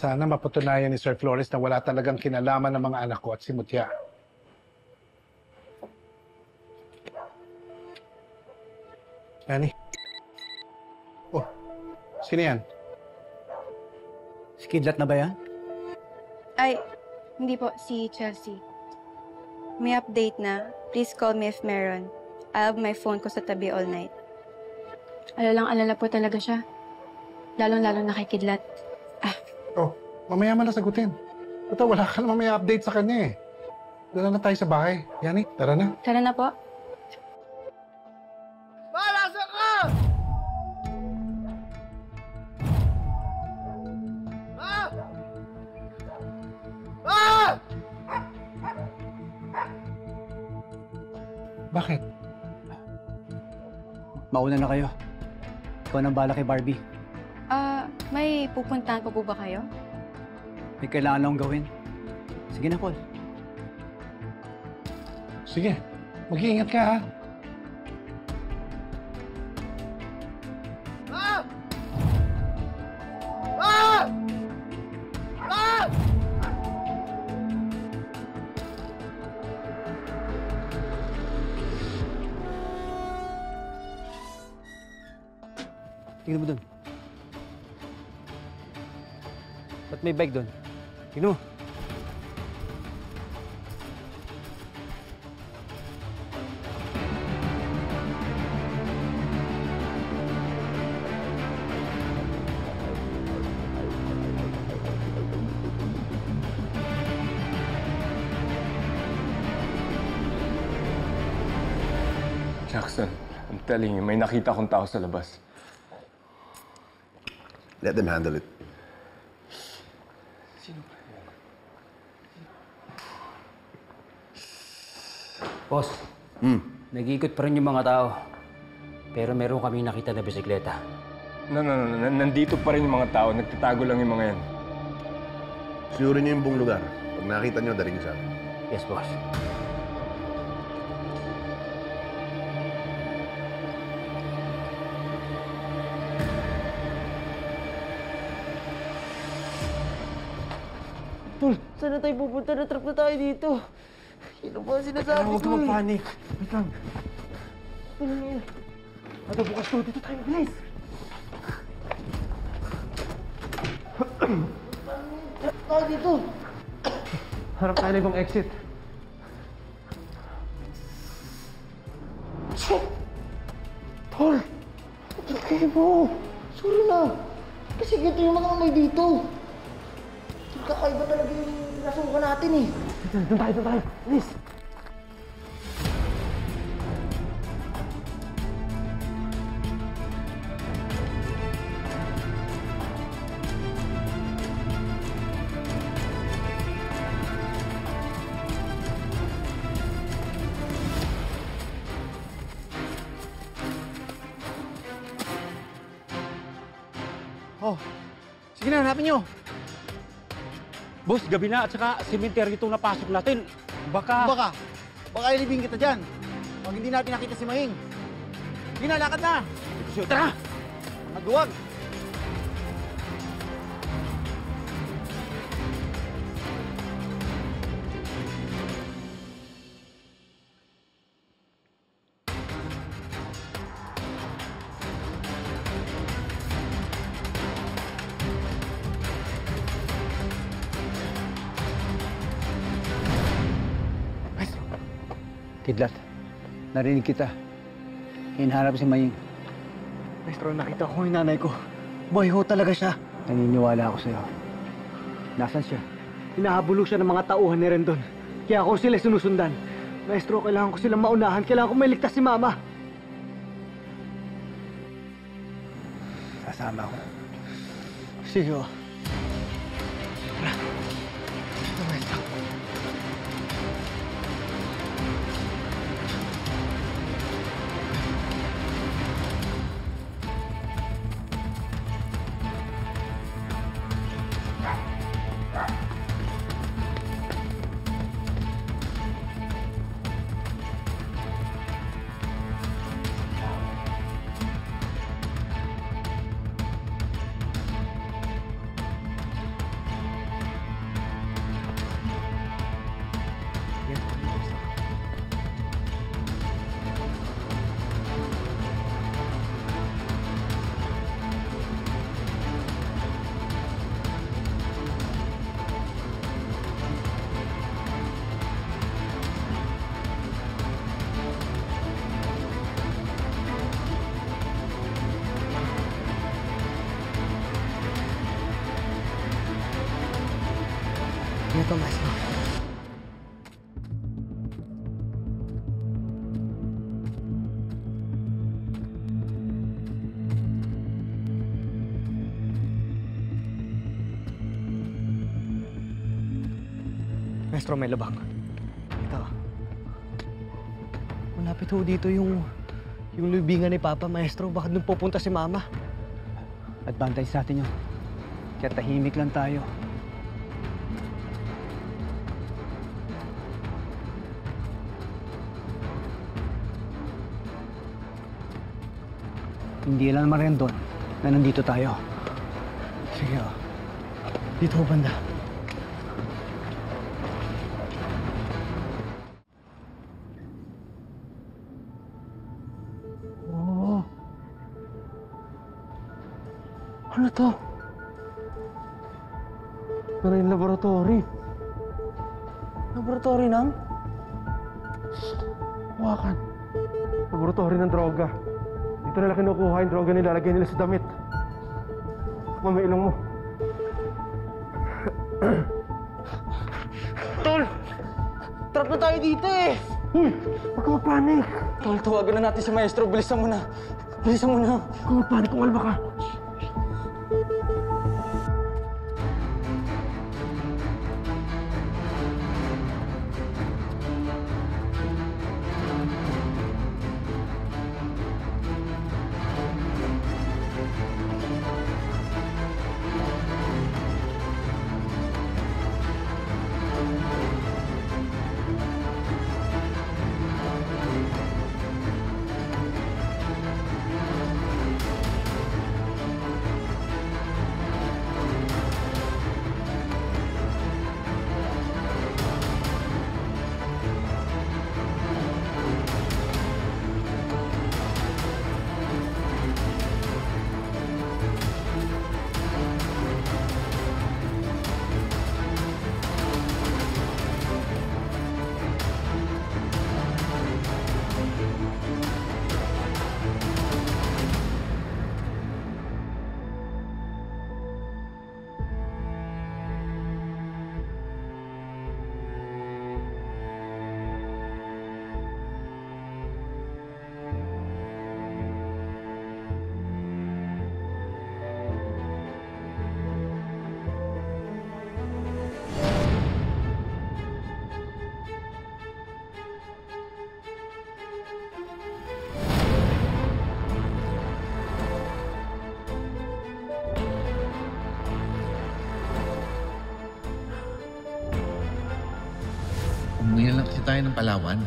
Sana mapatunayan ni Sir Flores na wala talagang kinalaman ng mga anak ko at si Mutya. Annie? Oh, sino yan? Si Kidlat na ba yan? Ay, hindi po, si Chelsea. May update na. Please call me if meron. I have my phone ko sa tabi all night. Alalang-alala po talaga siya. Lalong-lalo na kay Kidlat. Oh, mamaya man na sagutin. Ito, wala ka naman may update sa kanya eh. Dala na tayo sa bahay. Yani, tara na. Tara na po. Malasa ka! Ah! Ah! Bakit? Mauna na kayo. Ikaw nang bala kay Barbie. May pupuntahan pa po ba kayo? May kailangan akong gawin. Sige na, Paul. Sige, mag-iingat ka ha. Ah! Ah! Ah! Tingnan mo doon. Ba't may bike doon? Tingnan mo. Jackson, I'm telling you, may nakita akong tao sa labas. Let them handle it. Boss, nag-iikot pa rin yung mga tao. Pero meron kaming nakita na bisikleta. No. Nandito pa rin yung mga tao. Nagtatago lang yung mga yan. Sigurin niyo yung buong lugar. Pag nakita niyo, daling sa akin. Yes, boss. Tol, saan na tayo pupunta? Na-trap na tayo dito. Ano ba ang sinasabi ko? Huwag ka mag-panic. Wait lang. Ano yan? Ano bukas to? Dito tayo, bilis. Tayo dito. Harap tayo na ibang exit. Tol! Sige po. Sorry na. Kasi ganito yung mga amoy dito. Kakaiba talaga yung nasukan natin eh. Doon tayo. Please. Oh, sige na, hanapin nyo. Boss, gabi na at saka cemetery itong napasok natin. Baka ilibing kita dyan. Pag hindi natin nakita si Mahing. Sige na, lakad na. Tara! Magduwag. Kidlat, narinig kita. Hinahanap si Maying. Maestro, nakita ko yung nanay ko. Boy ho talaga siya. Naniniwala ako sa'yo. Nasaan siya? Hinahabulo siya ng mga tauhan ni Rendon. Kaya ako sila sinusundan. Maestro, kailangan ko silang maunahan. Kailangan ko may ligtas si Mama. Sasama ako. Sige ho. Ito, Maestro. Maestro, may labang. Ito. Malapit ho dito yung libingan ni Papa, Maestro. Bakit nung pupunta si Mama? Advantage sa atin yun. Kaya tahimik lang tayo. Hindi lang naman rin doon na nandito tayo. Sige ho. Dito ho banda. Oh. Ano to? Ano yung laboratory? Laboratory ng? Hawakan. Laboratory ng droga. Dito nila kinukuha yung droga nilalagay nila sa damit. Mama, ilong mo. Tol! Trap na tayo dito eh! Huwag ka mapanik! Tol, tawagan na natin si Maestro. Bilisan mo na. Bilisan mo na. Huwag ka mapanik, kumalma ka. tayo ng Palawan.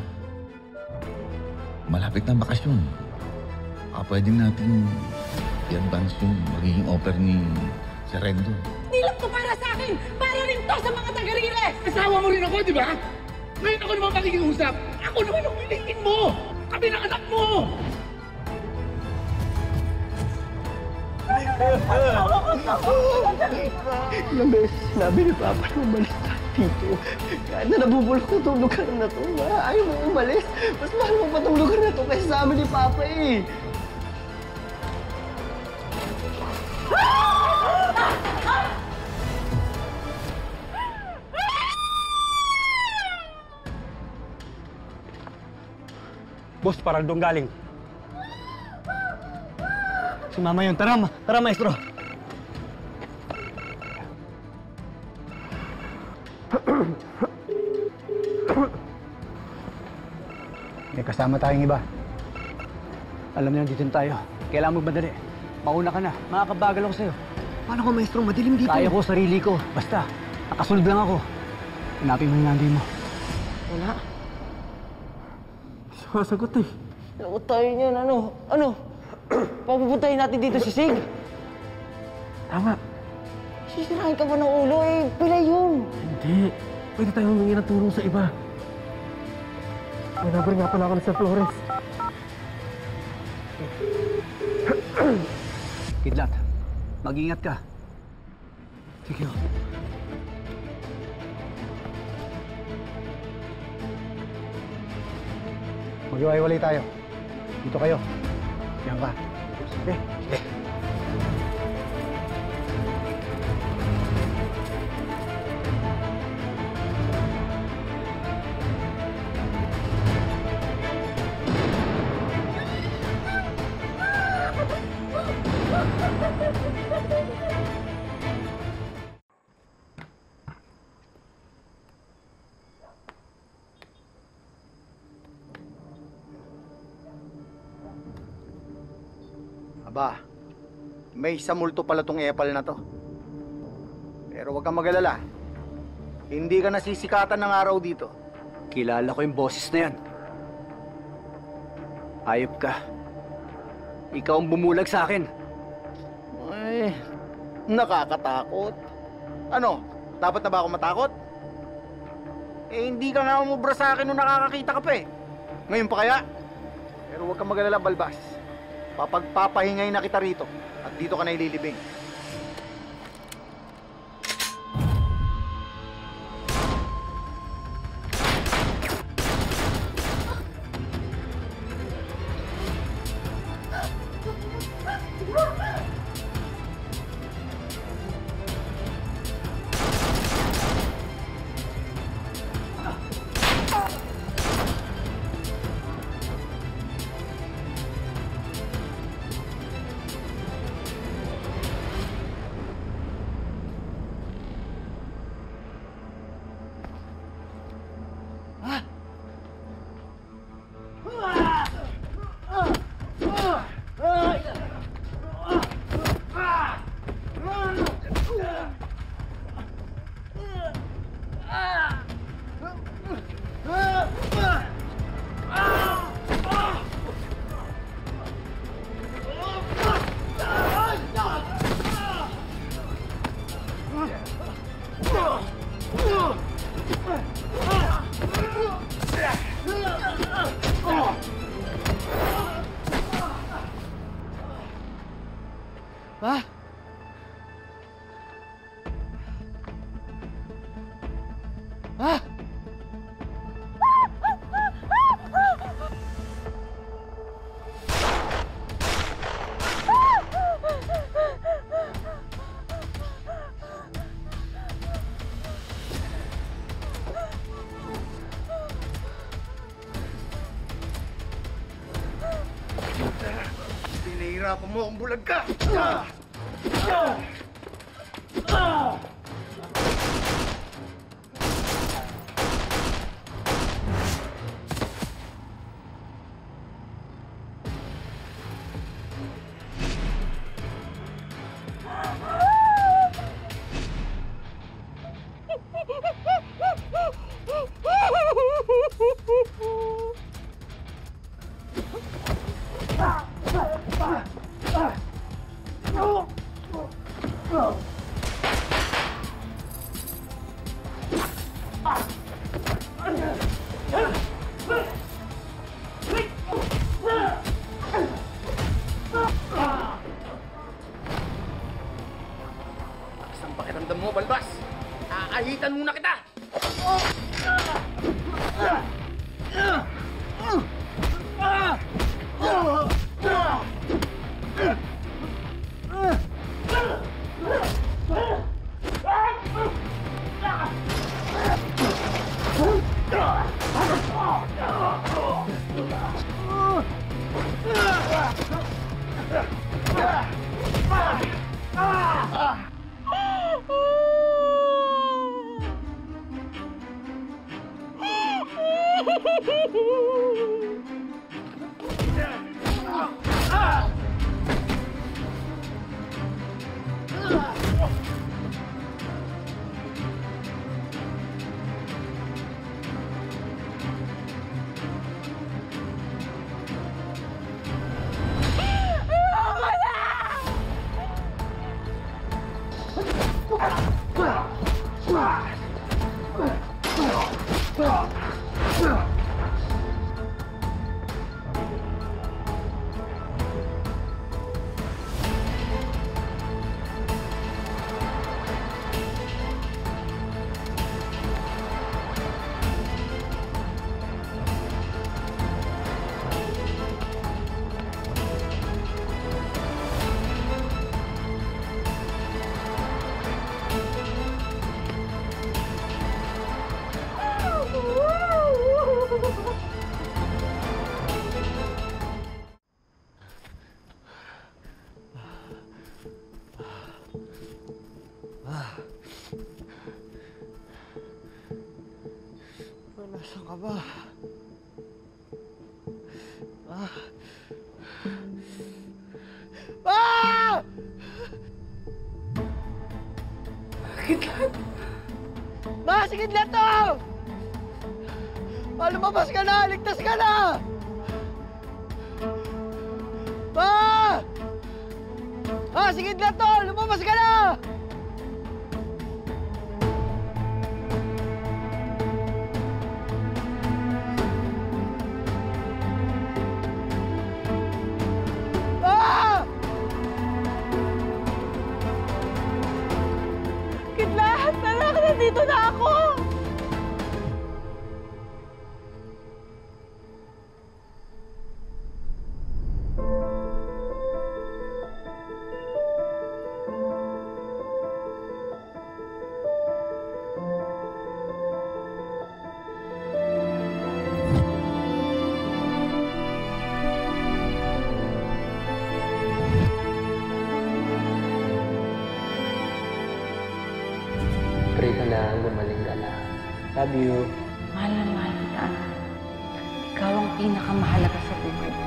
Malapit na ang bakasyon. Pwedeng natin i-advance yung magiging offer ni Sir Rendo. Hindi lang to para sa akin! Para rin to sa mga taga-Riles! Asawa mo rin ako, di ba? Ngayon ako naman makikiusap. Ako naman ang piliin mo! Kami ng anak mo! Ilang beses sinabi ni Papa na umalis tayo dito. Kahit na nabubulok na itong lugar na to, ayaw mo umalis. Mas mahal mo pa itong lugar na to kaysa sa amin ni Papa eh. Boss, parang doon galing. Si Mama yun. Tara, tara, maestro. May kasama tayong iba. Alam niyo, dito tayo. Kailangan magmadali. Mauna ka na. Makakabagal ako sa'yo. Paano ko, maestro? Madilim dito. Kaya ko, sarili ko. Basta, nakasunod lang ako. Hanapin mo yung nanay mo. Wala. Sumasagot eh. Naku tayo niyan. Ano? Papupuntahin natin dito si Sig. Tama. Sisirahin ka ba ng ulo eh? Pila yun. Hindi. Pwede tayong humingi ng tulong sa iba. Manabar nga pala ako sa Flores. Kidlat, mag-ingat ka. Sige. Mag-iwalay tayo. Dito kayo. Diyan ka. Sige. Sige. Aba, may samulto pala tong epal na to. Pero huwag kang mag-alala. Hindi ka nasisikatan ng araw dito. Kilala ko yung boses na yan. Hayop ka. Ikaw ang bumulag sa akin. Ay, nakakatakot. Ano, dapat na ba ako matakot? Eh, hindi ka nga umubra sa akin nung nakakakita ka pa eh. Ngayon pa kaya? Pero huwag kang mag-alala, Balbas. Papagpapahingay na kita rito at dito ka na ililibing. Pinahirapan mo akong bulag ka! Isang pakiramdam mo, Balbas. Aahitan muna kita! Nasaan ka ba? Kidlat! Ma, si Kidlat to! Ma, lumabas ka na! Ligtas ka na! Ma! Ma, si Kidlat to! Lumabas ka na! Nandito na ako! Pray ka lang, gumaling ka na. Love you. Mahal na mahal kita. Ikaw ang pinakamahalaga sa buhay ko.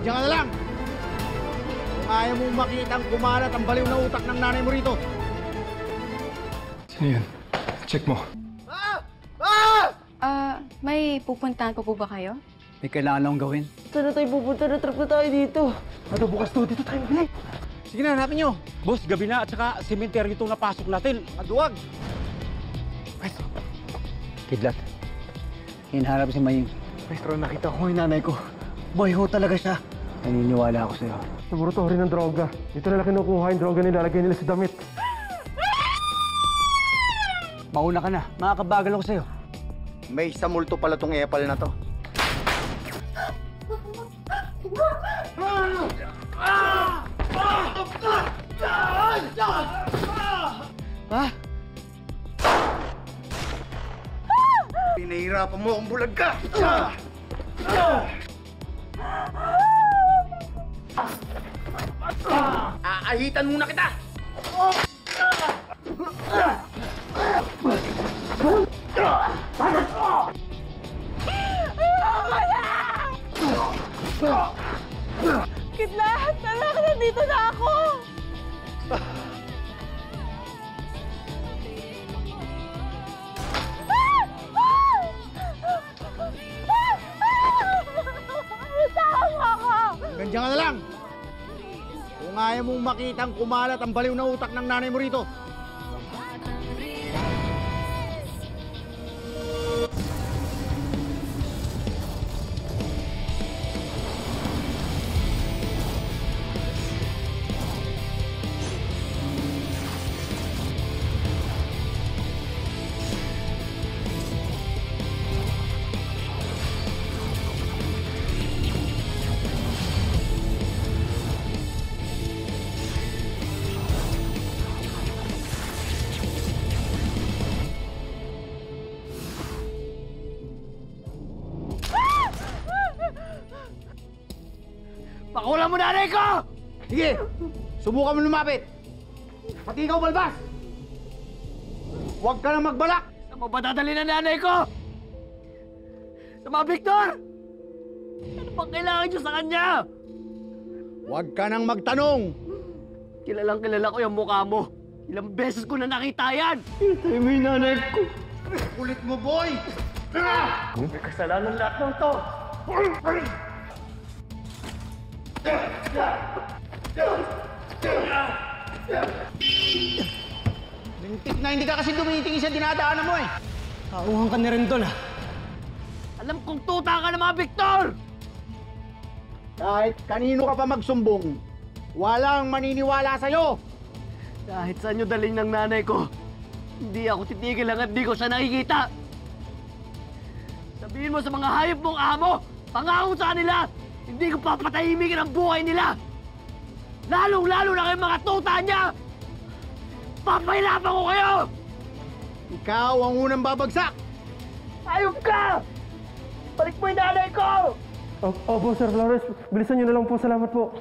Diyan ka na lang! Kung ayaw mong makitang kumalat ang baliw na utak ng nanay mo rito. Sino yan? Check mo. May pupuntahan po ba kayo? May kailangan lang gawin. Saan na tayo pupunta? Na-trap na tayo dito. Ano, bukas to. Dito tayo, bilis. Sige na, hanapin nyo. Boss, gabi na at saka sementeryo itong napasok natin. Maduwag! Kidlat, hinahanap si Maying. Maestro, nakita ko yung nanay ko. Boy ho talaga siya. Naniniwala ako sa'yo. Laboratory ng droga. Dito nila kinukuha yung droga nilalagay nila sa damit. Mauna ka na. Makakabagal ako sa'yo. May isa multo pala tong epal na to. Ha? Pinahirapan mo akong bulag ka! Aahitan muna kita! Kaya mong makitang kumalat ang baliw na utak ng nanay mo rito. Pakulang mo nanay ko! Sige, subukan mo lumapit. Pati ikaw, Balbas! Huwag ka na magbalak! Saan mo ba dadalhin ang nanay ko? Sa mga Victor! Ano pang kailangan nyo sa kanya? Huwag ka nang magtanong! Kilalang kilala ko yung mukha mo. Ilang beses ko na nakita yan! Pinatay mo yung nanay ko. Kulit mo, boy! May kasalanan lahat ng to! Lintik na hindi ka kasi dumitingin sa dinadaanan mo eh. Kauhan ka na rin doon, ha? Alam kong tuta ka ng mga Victor! Kahit kanino ka pa magsumbong, walang maniniwala sa'yo. Kahit saan nyo daling ng nanay ko, hindi ako titigil hanggat di ko siya nakikita. Sabihin mo sa mga hayop mong amo, pangako sa kanila, hindi ko papatahimikin ang buhay nila. Lalong-lalo na kayong mga tuta niya! Papailapan ko kayo! Ikaw ang unang babagsak! Ayop ka! Balik mo yung nanay ko! Opo, Sir Flores. Bilisan niyo na lang po. Salamat po.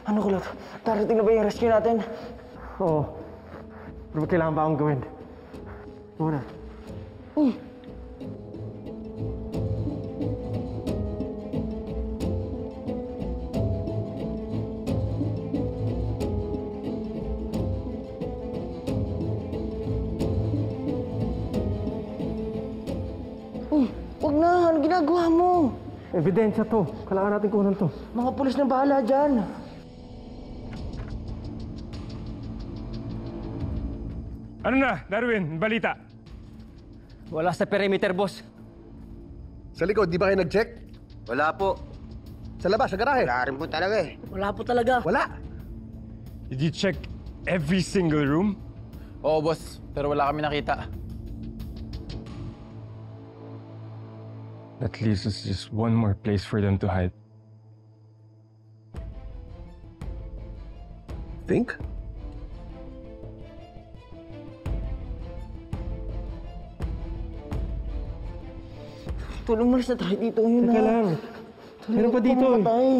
Ano, Kulot? Darating na ba yung rescue natin? Oo. Pero kailangan pa akong gawin. Muna. Huwag na! Ano ginagawa mo? Ebidensya to. Kailangan natin kunan to. Mga pulis na bahala dyan. Ano na, Darwin? Balita? Wala sa perimeter, boss. Sa likod, di ba kayo nag-check? Wala po. Sa labas, sa garahe? Wala rin po talaga eh. Wala po talaga. Wala. Did you check every single room? Oo, boss. Pero wala kami nakita. That leaves us just one more place for them to hide. Think? Tulong mo na tayo dito ngayon. Teka lang. Meron pa dito. Pumatay.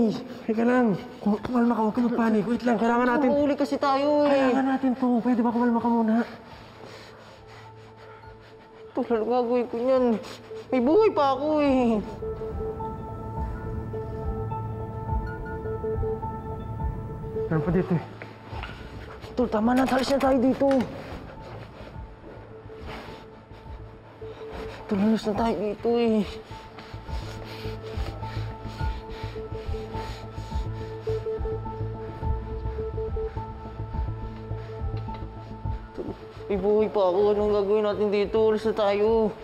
Teka lang. Kumalma ka, huwag ka magpanik. Wait lang, kailangan natin. Mahuli kasi tayo eh. Kailangan natin to. Pwede ba kumalma ka muna? Tol, ano gagawin ko niyan? May buhay pa ako eh. Meron pa dito eh. Tol, tama na. Talis na tayo dito. Tol, halos na tayo dito eh. Tol, may buhay pa ako. Anong gagawin natin dito? Halos na tayo.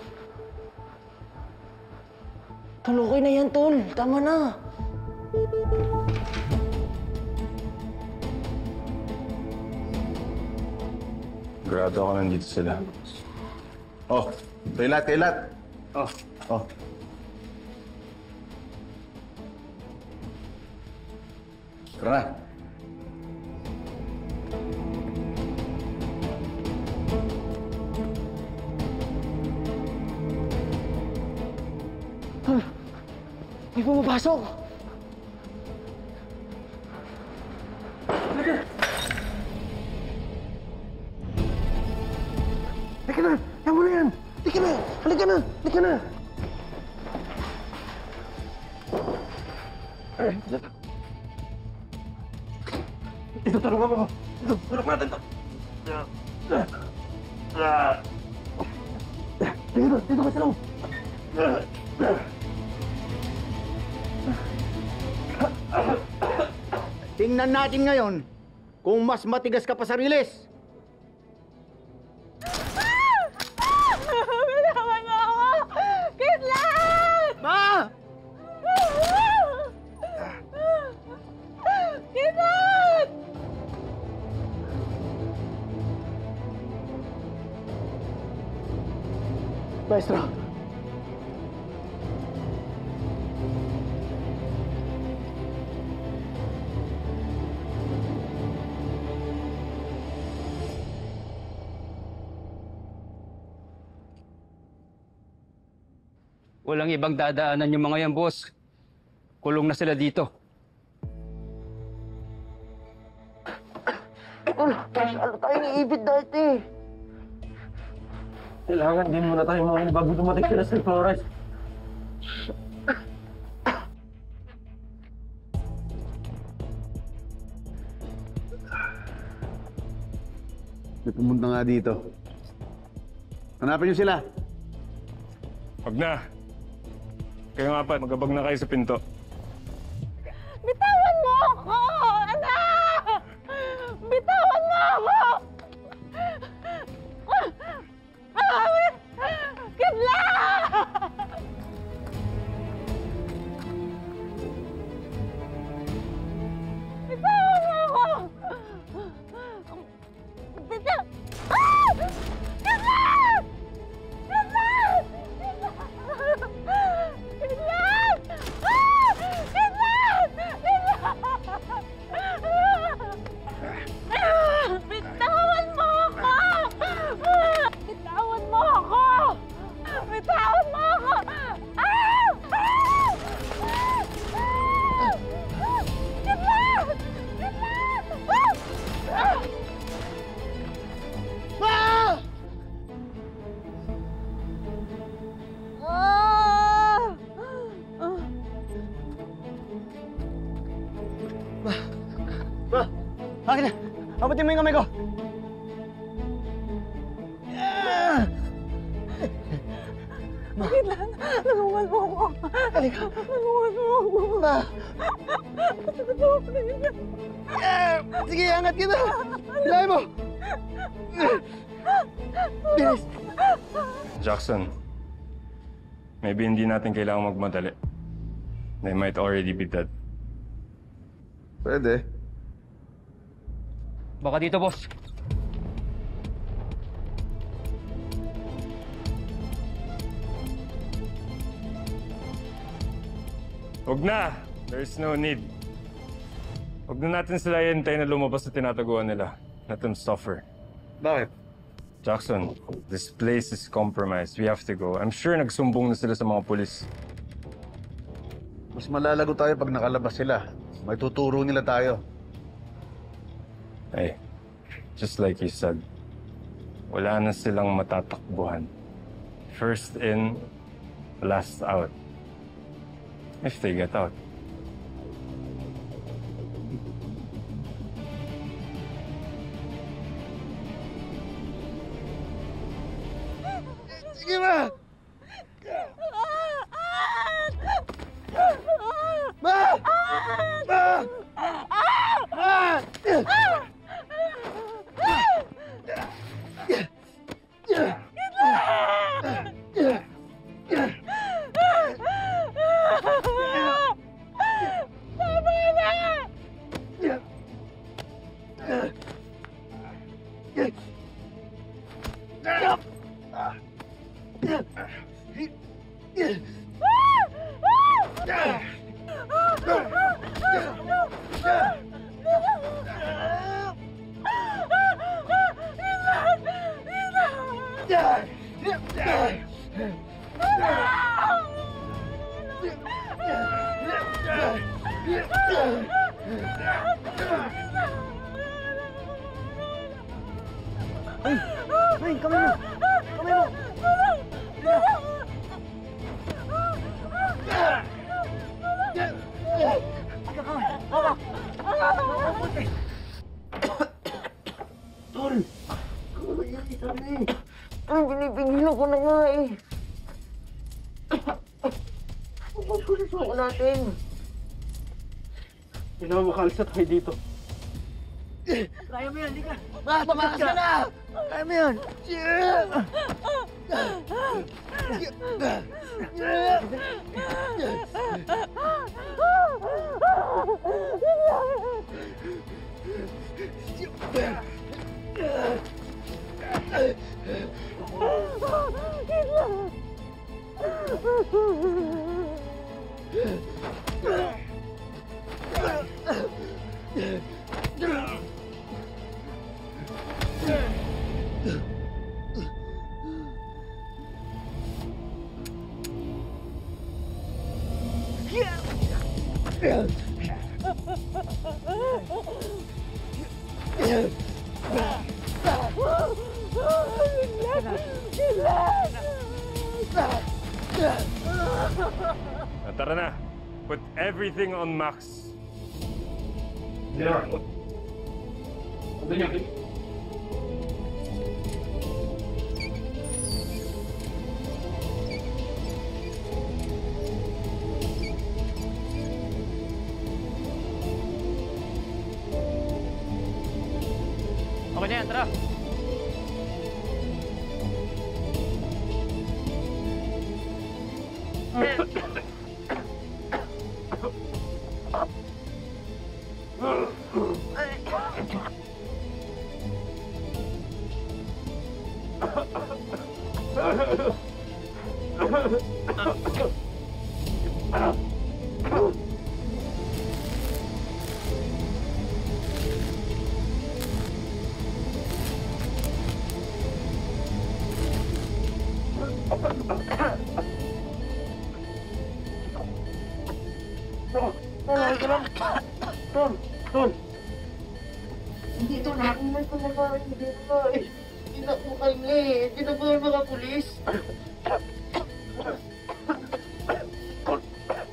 Tol, okay na yan, Tol. Tama na. Grado ako nandito sila. Oh, kailat. Oh. Tara na. Tol, may pumapasok. Halika na! Yan mo na yan! Halika na! Halika na! Halika na! Ito, tulungan mo! Ito, tulungan natin ito! Dito ka sa loob! Tingnan natin ngayon kung mas matigas ka pa sa riles. Bitawan mo ako! Kidlat! Ma! Kidlat! Maestro! Walang ibang dadaanan yung mga yan, boss. Kulong na sila dito. Ano tayo niibig dati? Kailangan din muna tayo mga bago dumating sila sa Flores. May pumunta nga dito. Hanapin niyo sila. Wag na. Kayo nga pa, magabag na kayo sa pinto. Bitawan mo ako! Anak! Bitawan mo ako! Kidlat! Bitawan mo ako! Kidlat! Kidlat! Kidlat! Kidlat! Bitawan mo ako! Bitawan mo ako! Bitawan mo ako! Kidlat! Akin na! Abutin mo yung kamay ko! Kidlat! Tulungan mo ako! Halika! Tulungan mo ako! Sige, angat kita! Hilahin mo! Bilis! Jackson, maybe hindi natin kailangang magmadali. They might already be dead. Pwede. Baka dito, boss. Huwag na! There's no need. Huwag na natin sila hintayin na lumabas sa tinataguan nila. Let them suffer. Bakit? Jackson, this place is compromised. We have to go. I'm sure nagsumbong na sila sa mga pulis. Mas malalago tayo pag nakalabas sila. May tuturo nila tayo. Hey, just like you said, wala na silang matatakbuhan. First in, last out. If they get out. Sige ba? Ma! Ma! Ay, kamay mo! Kamay mo! Tol! Ano nangyari sa amin? Tol, binipigilan ko na nga eh. Susunod natin. Kailangan makalis na tayo dito. Kaya mo yan, hindi ka. Tumakas ka na! Kaya mo yan! Tara na. Put everything on Max. Yeah. Okay na yan, tara. Tol! Hindi to na. Hindi ko na dito eh. Hindi na po kami. Hindi na po mga pulis.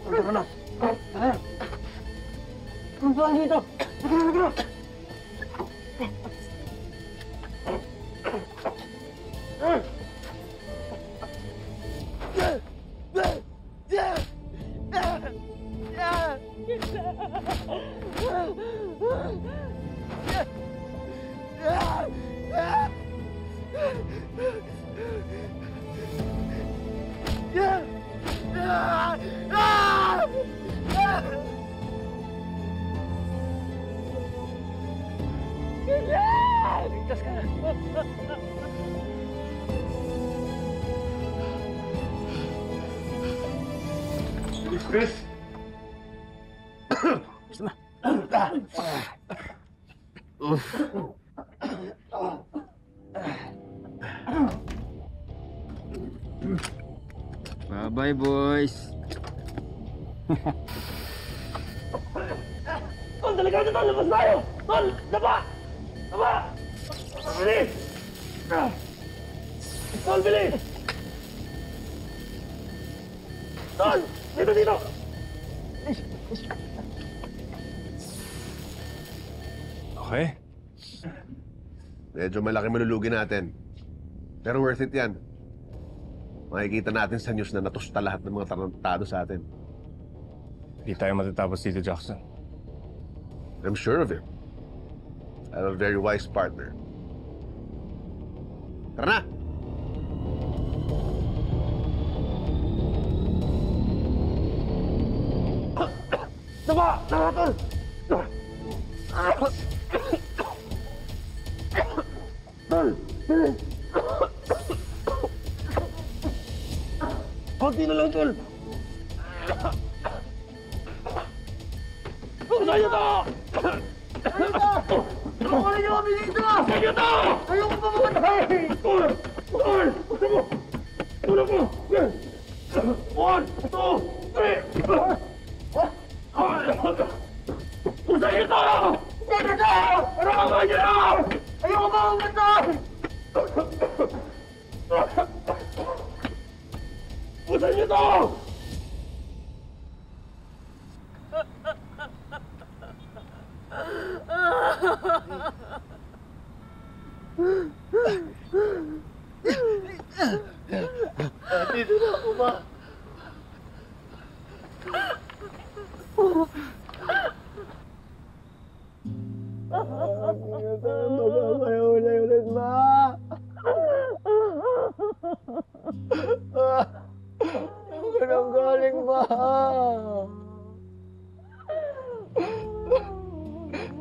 Tara na. Ano ba dito? Ligtas ka na. Chris! Gusto mo? Bye-bye, boys. Tol, talaga na tol! Labas tayo! Tol! Laba! Laba! Bilis! Tol, bilis! Tol! Dito, dito! Okay. Medyo malaki malulugi natin. Pero worth it yan. Makikita natin sa news na natusta lahat ng mga tarantado sa atin. Hindi tayo matatapos dito, Jackson. I'm sure of it. I have a very wise partner. Tara na! Daba! Daba, tol! Tol! Bilis! Konti na lang, tol! Saan nyo to? Saan nyo to? Tulungan nyo kami dito! Saan nyo to? Ayoko pa mamatay! Tol! Tol! Tulong mo! 1, 2, 3! Saan nyo to? Saan nyo to? Arawan nyo na! Ayoko pa mamatay! Saan nyo to? Dito na ako ba? Ulit, ma! Saan ka nang galing, ma?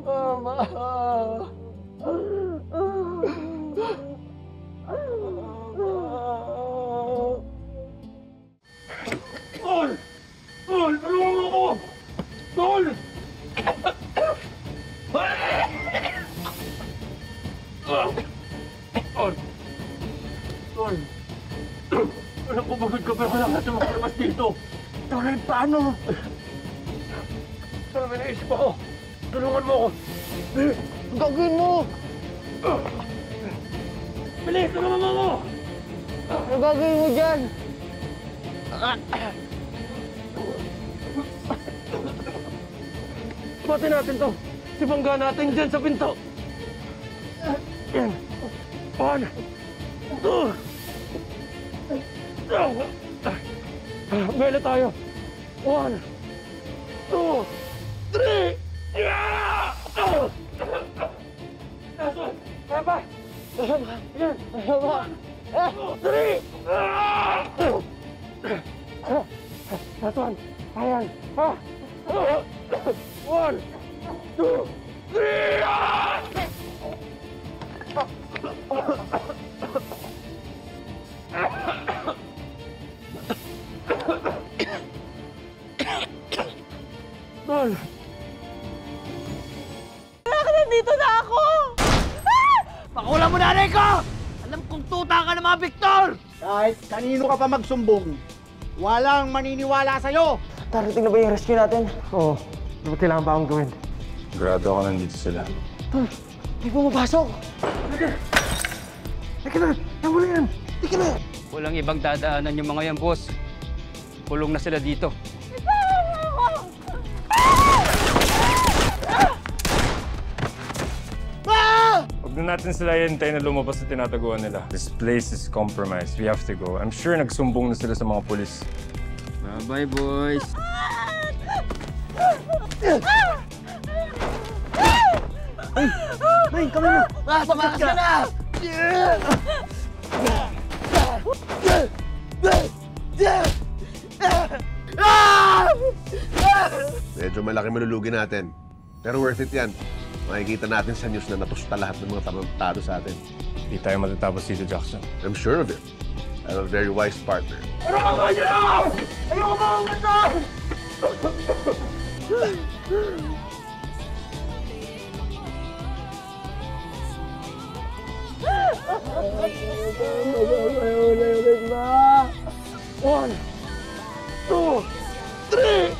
Mama! Tol! Tol! Tulungan mo ako! Tol! Tol! Tol! Alam ko bagod ka pero kailangan natin makalabas dito. Tol, paano? Tol, may naisip ako. Tulungan mo ako. Ang gagawin mo? Bilis! Tulungan mo ako! Ang gagawin mo dyan? Pati natin to. Sibangga natin dyan sa pinto. Yan. 1, 2. Bela tayo. 1, 2, 3. Apa? Yan. 1, 2, 3. Last one. Ayan. 1, 2, 3. Tol! Nandito na ako! Pakulang mo nanay ko! Alam kong tuta ka ng mga Victor! Kahit kanino ka pa magsumbong, walang maniniwala sa'yo! Darating na ba yung rescue natin? Oo. Ano kailangan ba akong gawin? Sigurado ako nandito sila. Tol, hindi pumapasok! Teka na! Nawala yan! Teka na! Walang ibang dadaanan yung mga yan, boss. Kulong na sila dito. Huwag na natin sila hintay na lumabas sa tinataguan nila. This place is compromised. We have to go. I'm sure nagsumbong na sila sa mga pulis. Bye, boys. Ay! May, kami na! Tumakas ka na! Medyo malaki malulugi natin. Pero worth it yan. Makikita natin sa news na natusta lahat ng mga tarantado sa atin. Hindi tayo matatapos dito, Jackson. I'm sure of it. I have a very wise partner. Ano ka ba niya? Ayoko ba ang ganda? Ulit, ma! 1, 2, 3.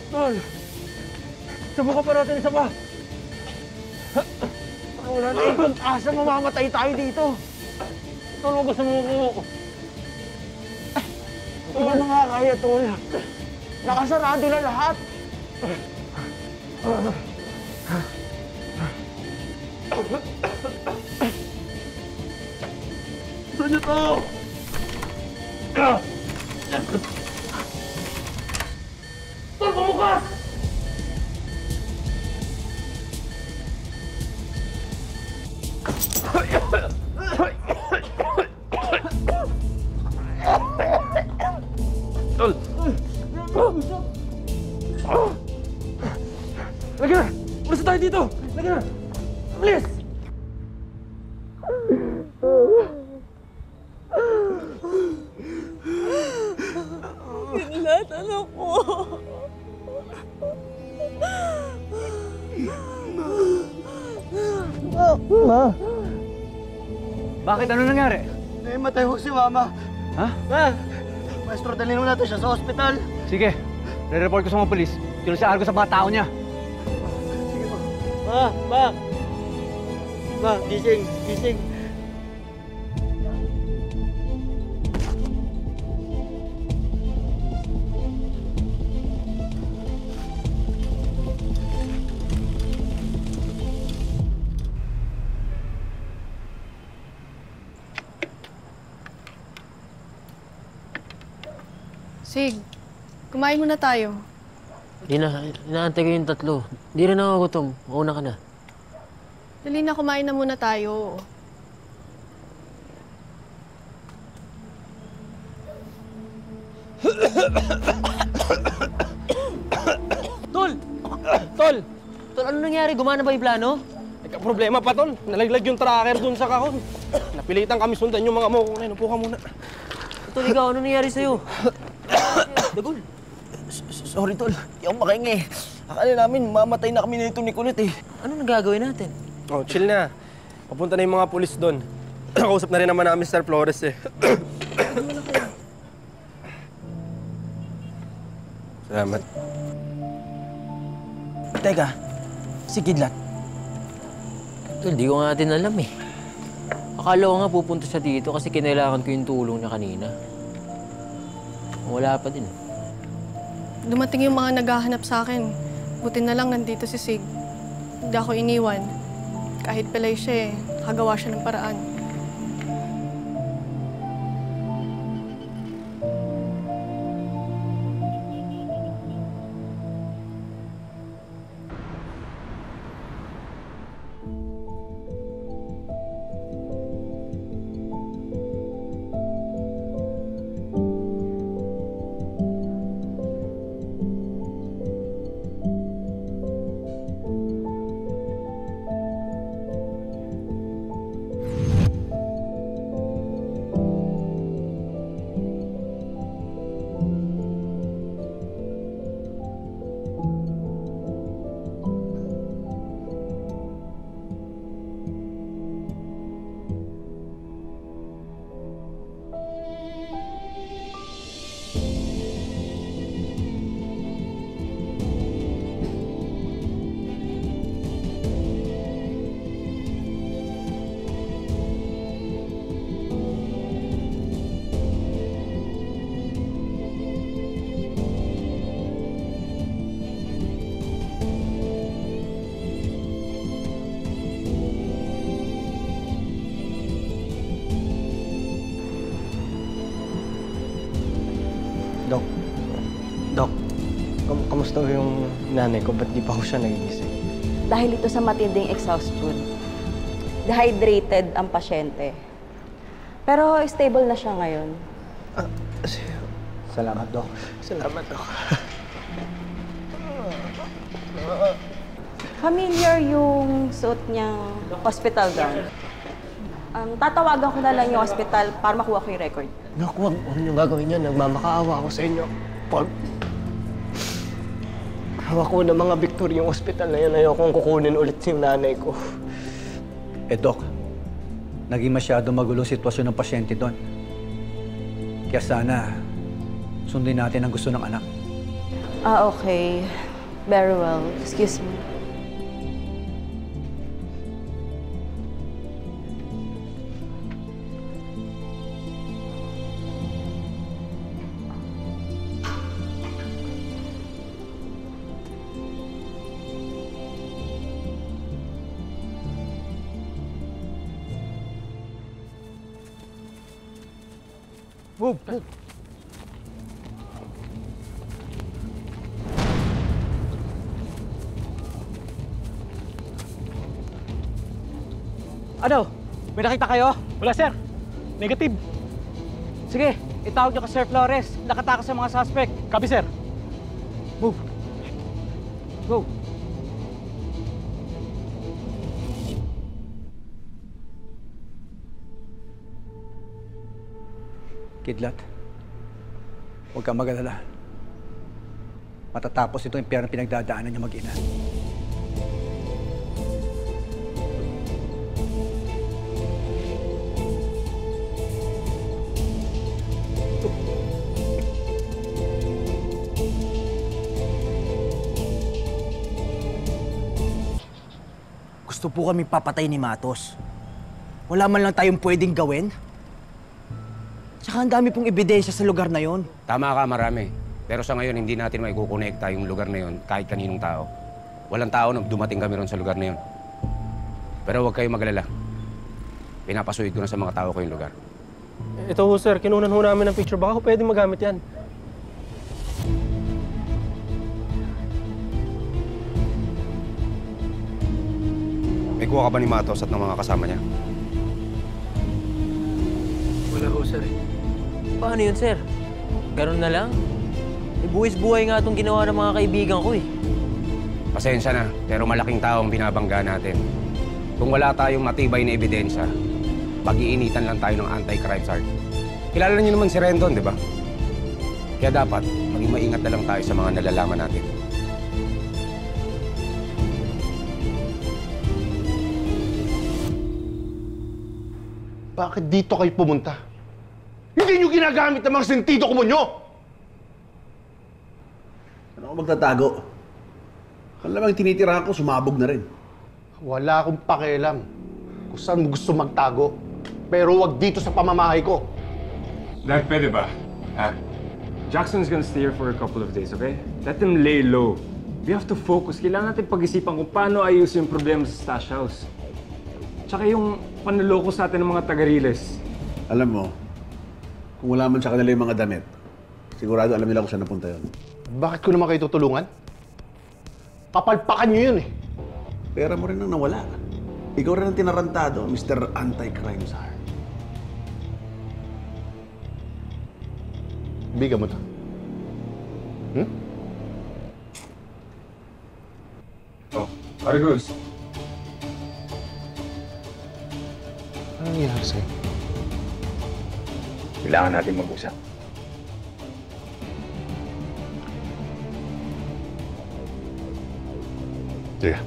Tol! Subukan pa natin isa pa! Wala na ikong asa, mamamatay tayo dito! Tol, huwag gusto mo ko! Hindi na nga kaya, Tol! Nakasarado na lahat! Saan niyo to? Tol, bumukas! Tol! Lagi na! Ulis tayo dito! Lagi na! Bilis! Lahat ano ko? Ma! Bakit? Ano nangyari? Nahimatay ho si Mama. Ha? Ma! Maestro, dalhin mo natin siya sa ospital. Sige, re-report ko sa mga polis. Kinusahan ko sa mga tao niya. Ma, gising, gising. Sig, kumain muna tayo. Hindi na, inaantay ko yung tatlo. Hindi rin ako gutom. Mauna ka na. Dali na, kumain na muna tayo. Tol! Tol! Tol, ano nangyari? Gumana ba yung plano? Problema pa, Tol. Nalaglag yung tracker dun sa kahon. Napilitan kami sundan yung mga mokong na yun. Upo ka muna. Tol, ikaw, ano nangyari sa'yo? Dagol. Sorry, Tol. Di ako makahingi. Akala namin mamatay na kami nito ni Kulot eh. Ano nagagawin natin? Oh, chill na. Papunta na yung mga pulis doon. Kausap na rin naman namin Sir Flores eh. Salamat. Teka, si Kidlat. Tol, di ko nga din alam eh. Akala ko nga pupunta siya dito kasi kinailangan ko yung tulong niya kanina. Wala pa din. Dumating yung mga naghahanap sa akin. Buti na lang nandito si Sig. Hindi ako iniwan. Kahit pilay siya eh, nakagawa siya ng paraan. Dok, kamusta yung nanay ko? Ba't di pa ako siya nagigising? Dahil ito sa matinding exhaustion. Dehydrated ang pasyente. Pero stable na siya ngayon. Salamat, Dok. Salamat, Dok. Familiar yung suit niyang hospital gown. Tatawagan ko na lang yung hospital para makuha ko yung record. Dok, huwag niyong gagawin yan. Nagmamakaawa ako sa inyo. Pag hawak ko ng mga Victor yung hospital na yun, ayokong kukunin ulit yung nanay ko. Dok, naging masyado magulong sitwasyon ng pasyente doon. Kaya sana, sundin natin ang gusto ng anak. Okay. Very well. Excuse me. Move, move. Ano? May nakita kayo? Wala, sir. Negative. Sige, itawag niyo ka Sir Flores. Nakatakas sa mga suspect. Copy, sir. Move. Go. Kidlat, huwag kang mag-alala. Matatapos ito yung pinagdadaanan niya mag-ina. gusto po kami papatay ni Matos. Wala man lang tayong pwedeng gawin. Tsaka ang dami pong ebidensya sa lugar na yon. Tama ka, marami. Pero sa ngayon, hindi natin maikukonekta yung lugar na yon kahit kaninong tao. Walang tao na dumating kami ron sa lugar na yon. Pero huwag kayong magalala. Pinapasuit ko na sa mga tao ko yung lugar. Ito ho, sir. Kinunan ho namin ng picture. Baka ho pwede magamit yan. May kuha ka ba ni Matos at ng mga kasama niya? Wala ho, sir. Paano yun, sir? Ganun na lang? Buwis-buhay nga itong ginawa ng mga kaibigan ko eh. Pasensya na, pero malaking tao ang binabangga natin. Kung wala tayong matibay na ebidensya, pag-iinitan lang tayo ng anti-crime sergeant. Kilala niyo naman si Rendon, di ba? Kaya dapat, maging maingat na lang tayo sa mga nalalaman natin. Bakit dito kayo pumunta? Hindi nyo ginagamit ang mga sentido ko nyo! Ano ako magtatago? Kalamang tinitirahan ko, sumabog na rin. Wala akong pakialam kung saan mo gusto magtago. Pero wag dito sa pamamahay ko. Dad, pwede ba? Ha? Jackson's gonna stay here for a couple of days, okay? Let him lay low. We have to focus. Kailangan natin pag-isipan kung paano ayusin yung problema sa stash house. Tsaka yung panloloko sa atin ng mga taga-Riles. Alam mo, kung wala man sa kanila yung mga damit, sigurado alam nila kung saan napunta yun. Bakit ko naman kayo tutulungan? Kapalpakan nyo yun eh. Pera mo rin ang nawala. Ikaw rin ang tinarantado, Mr. Anti-Crime Czar. Biga mo to. Oh, Argos. Ano nangyari sa'yo? Kailangan natin mag-usap. Sige.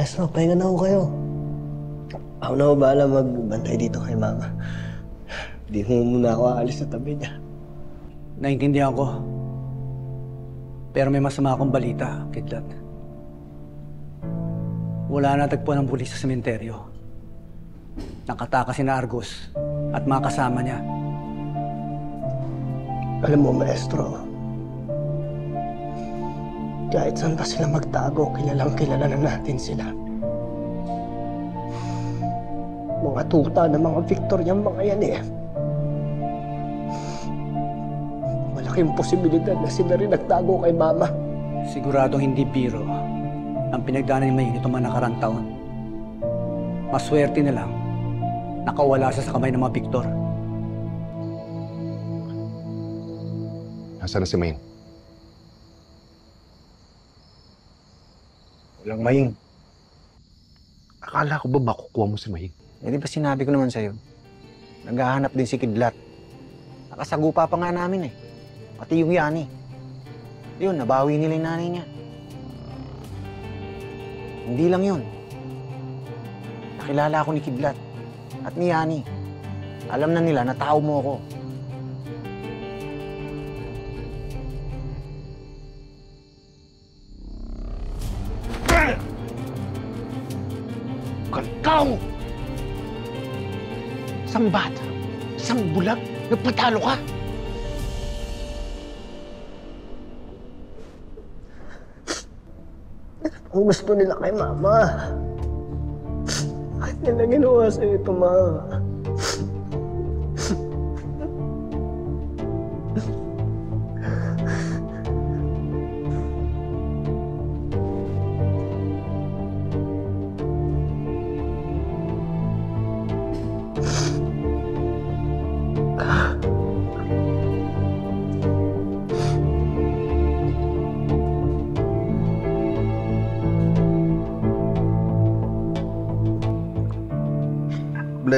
Maestro, pahinga na ho kayo. Ako na ho bahala magbantay dito kay Mama. Di mo muna ako aalis sa tabi niya. Naintindihan ko. Pero may masama akong balita, Kidlat. Wala na tagpuan ng pulis sa sementeryo. Nakatakas si Argos at mga kasama niya. Alam mo, Maestro, kahit saan pa sila magtago, kilalang kilala na natin sila. Mga tuta ng mga Victoriang mga yan eh. Malaking posibilidad na sila rin nagtago kay Mama. Sigurado hindi biro ang pinagdaanan ni Maying itong mga nakarang taon. Maswerte na lang, nakawala siya sa kamay ng mga Victor. Nasaan na si Maying? Walang Maying. Akala ko ba makukuha mo si Maying? Eh di ba sinabi ko naman sa'yo? Naghahanap din si Kidlat. Nakasagupa pa nga namin eh. Pati yung Yani. Yun, nabawi nila yung nanay niya. Hindi lang yun. Nakilala ako ni Kidlat at ni Yani. Alam na nila na tao mo ako. Kalkaw! Isang bata, isang bulag, nagpatalo ka! Ang gusto nila kay Mama. Bakit nila ginawa sa'yo ito, Ma?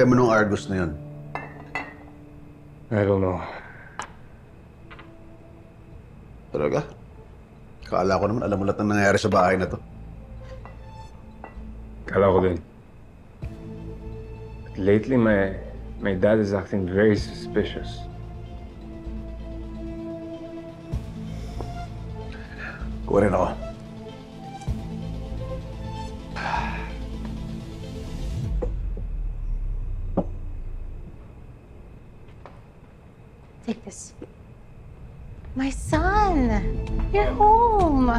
kaya mo nung Argus na yun? I don't know. Talaga? Kala ko naman alam mo lahat ng nangyayari sa bahay na to. Kala ko din. But lately, my dad is acting very suspicious. Kuha rin ako. Take this. My son! You're home!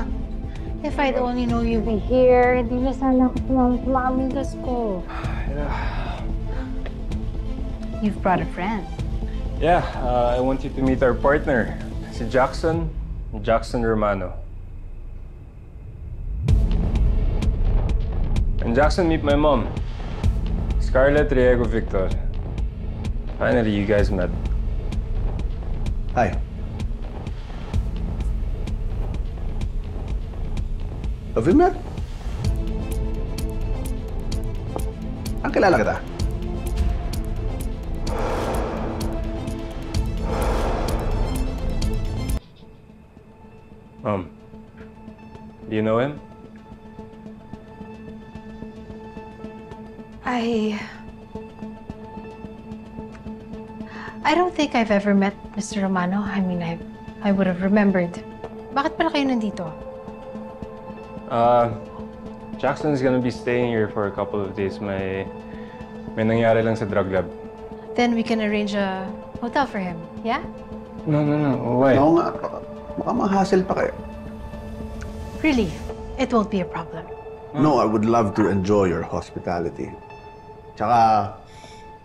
If I'd only known you'd be here, hindi na sana ako tumama sa mga amigas ko. You've brought a friend. Yeah, I want you to meet our partner, si Jackson Romano. And Jackson, meet my mom, Scarlett Riego Victor. Finally, you guys met. Hi. Have we met? Ang kilala kita. Do you know him? I don't think I've ever met Mr. Romano. I mean, I would have remembered. Bakit pala kayo nandito? Jackson's gonna be staying here for a couple of days. May nangyari lang sa drug lab. Then we can arrange a hotel for him, yeah? No. Why? Oo nga. Baka ma-hassle pa kayo. Really? It won't be a problem. No, I would love to enjoy your hospitality. Tsaka,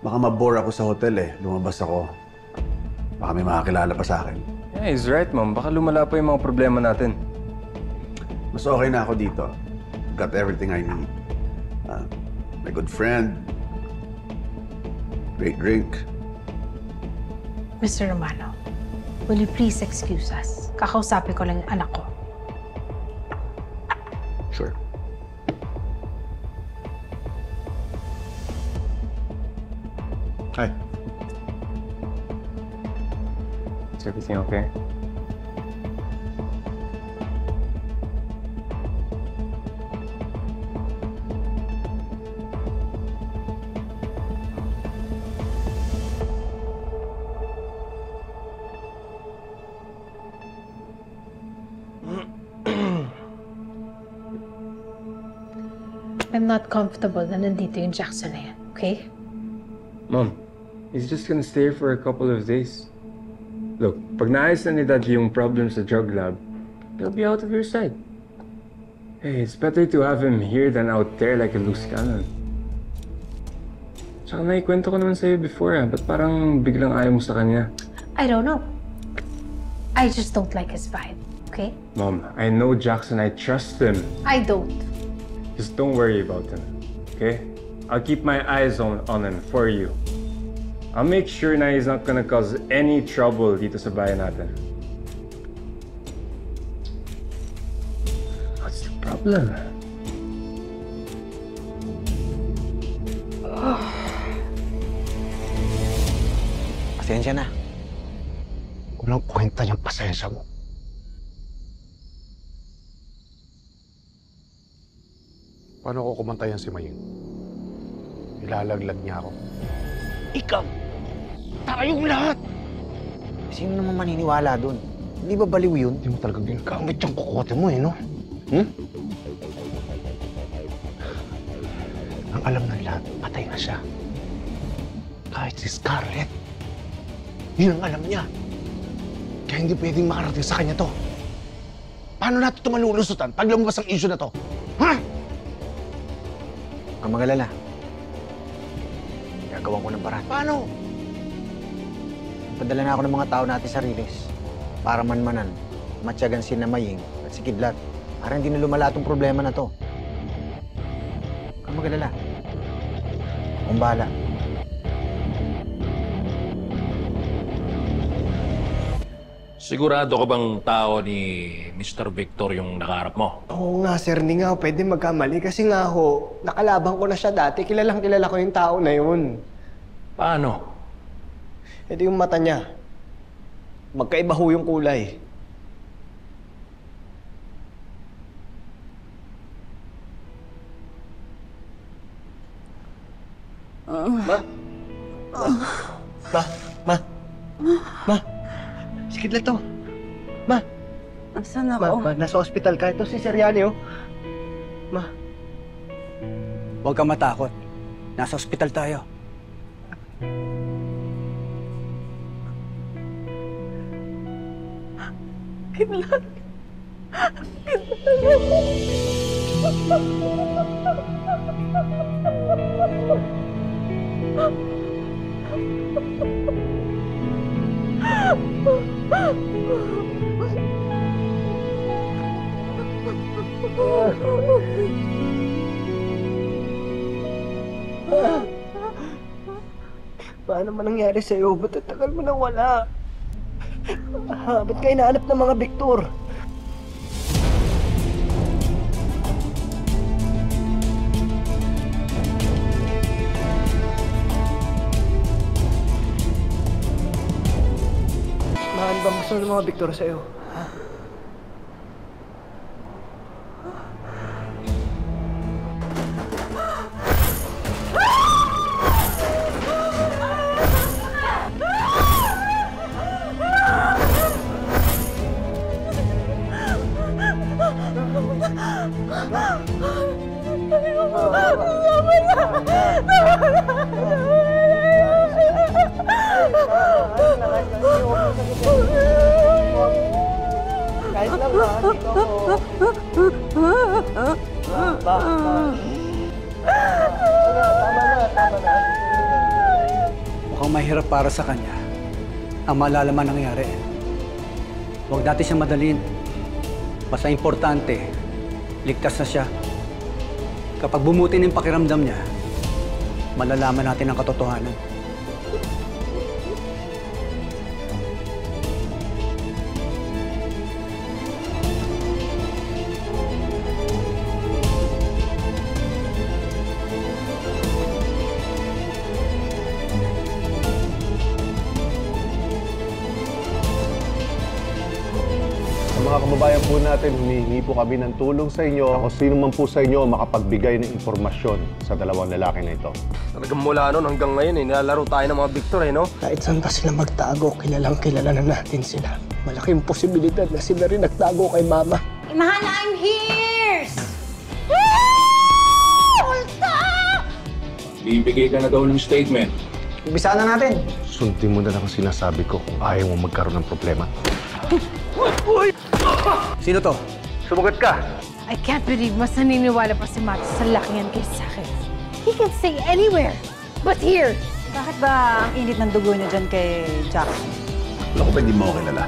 baka mabore ako sa hotel eh. Lumabas ako. Baka may makakilala pa sa akin. Yeah, he's right, Mom. Baka lumala pa yung mga problema natin. Mas okay na ako dito. Got everything I need. My good friend. Great drink. Mr. Romano, will you please excuse us? Kakausapin ko lang yung anak ko. Sure. Hi. Is everything okay? I'm not comfortable na nandito yung Jackson na yan, okay? Mom, he's just gonna stay here for a couple of days. Look, pag naayos na ni Dad yung problem sa drug lab, he'll be out of your sight. Hey, it's better to have him here than out there like a loose cannon. Tsaka naikwento ko naman sa'yo before ba't parang biglang ayaw mo sa kanya? I don't know. I just don't like his vibe, okay? Mom, I know Jackson, I trust him. I don't. Just don't worry about him, okay? I'll keep my eyes on him for you. I'll make sure na he's not gonna cause any trouble dito sa bayan natin. What's the problem? Pasensya na. Walang kwenta yung pasensya mo. Paano ko kumantayan si Maying? Ilalaglag niya ako. Ikaw! Tayong lahat! Sino naman maniniwala doon? Hindi ba baliw yun? Hindi mo talagang ginagamit yung kukote mo no? Ang alam ng lahat, patay na siya. Kahit si Scarlett. Yun ang alam niya. Kaya hindi pwedeng makarating sa kanya to. Paano natin ito malulusutan pag lumabas ang issue na to? Ha? Ang magalala. Gagawan ko ng paraan. Paano? Padala na ako ng mga tao natin sa Riles para manmanan, matyagan si Maying at si Kidlat para hindi na lumala itong problema na to. Ang magalala. Akong bahala. Sigurado ka bang tao ni Mr. Victor yung nakaharap mo? Oo nga, sir. Hindi nga ako pwede magkamali kasi nga ho, nakalaban ko na siya dati. Kilalang kilala ko yung tao na yun. Paano? Ito yung mata niya. Magkaiba ho yung kulay. Ma. Si Kidlat to. Ma. Nasaan ako? Ma, nasa ospital ka. Ito si Seriani, oh. Ma. Huwag kang matakot. Nasa ospital tayo. Kidlat. Paano man nangyari sa'yo? Ba't ang tagal mo nang wala? Ba't ka hinahanap ng mga Victor? Mahal ba gusto ng mga Victor sa'yo? Ha? Kahit lang ba, dito ako. Tama na. Mukhang mahirap para sa kanya ang malalaman nangyari. Huwag natin siya madalin. Basta importante, ligtas na siya. Kapag bumuti ng pakiramdam niya, malalaman natin ang katotohanan. Mga kababayan po natin, humihingi po kami ng tulong sa inyo. Ako sino man po sa inyo makapagbigay ng impormasyon sa dalawang lalaki na ito. Talagang mula noon hanggang ngayon, nilalaro tayo ng mga Victor, no? Kahit saan pa sila magtago, kilalang kilala na natin sila. Malaking posibilidad na sila rin nagtago kay Mama. Mahana, I'm here! Bibigay ka na daw ng statement. Umpisa na natin. Sundin mo na lang ang sinasabi ko kung ayaw mo magkaroon ng problema. Sino to? Sumagot ka! I can't believe mas naniniwala pa si Matt sa laki yan kaysa sa akin. He can stay anywhere, but here. Bakit ba ang init ng dugo niya dyan kay Jackson? Wala ko pa hindi mo kilala.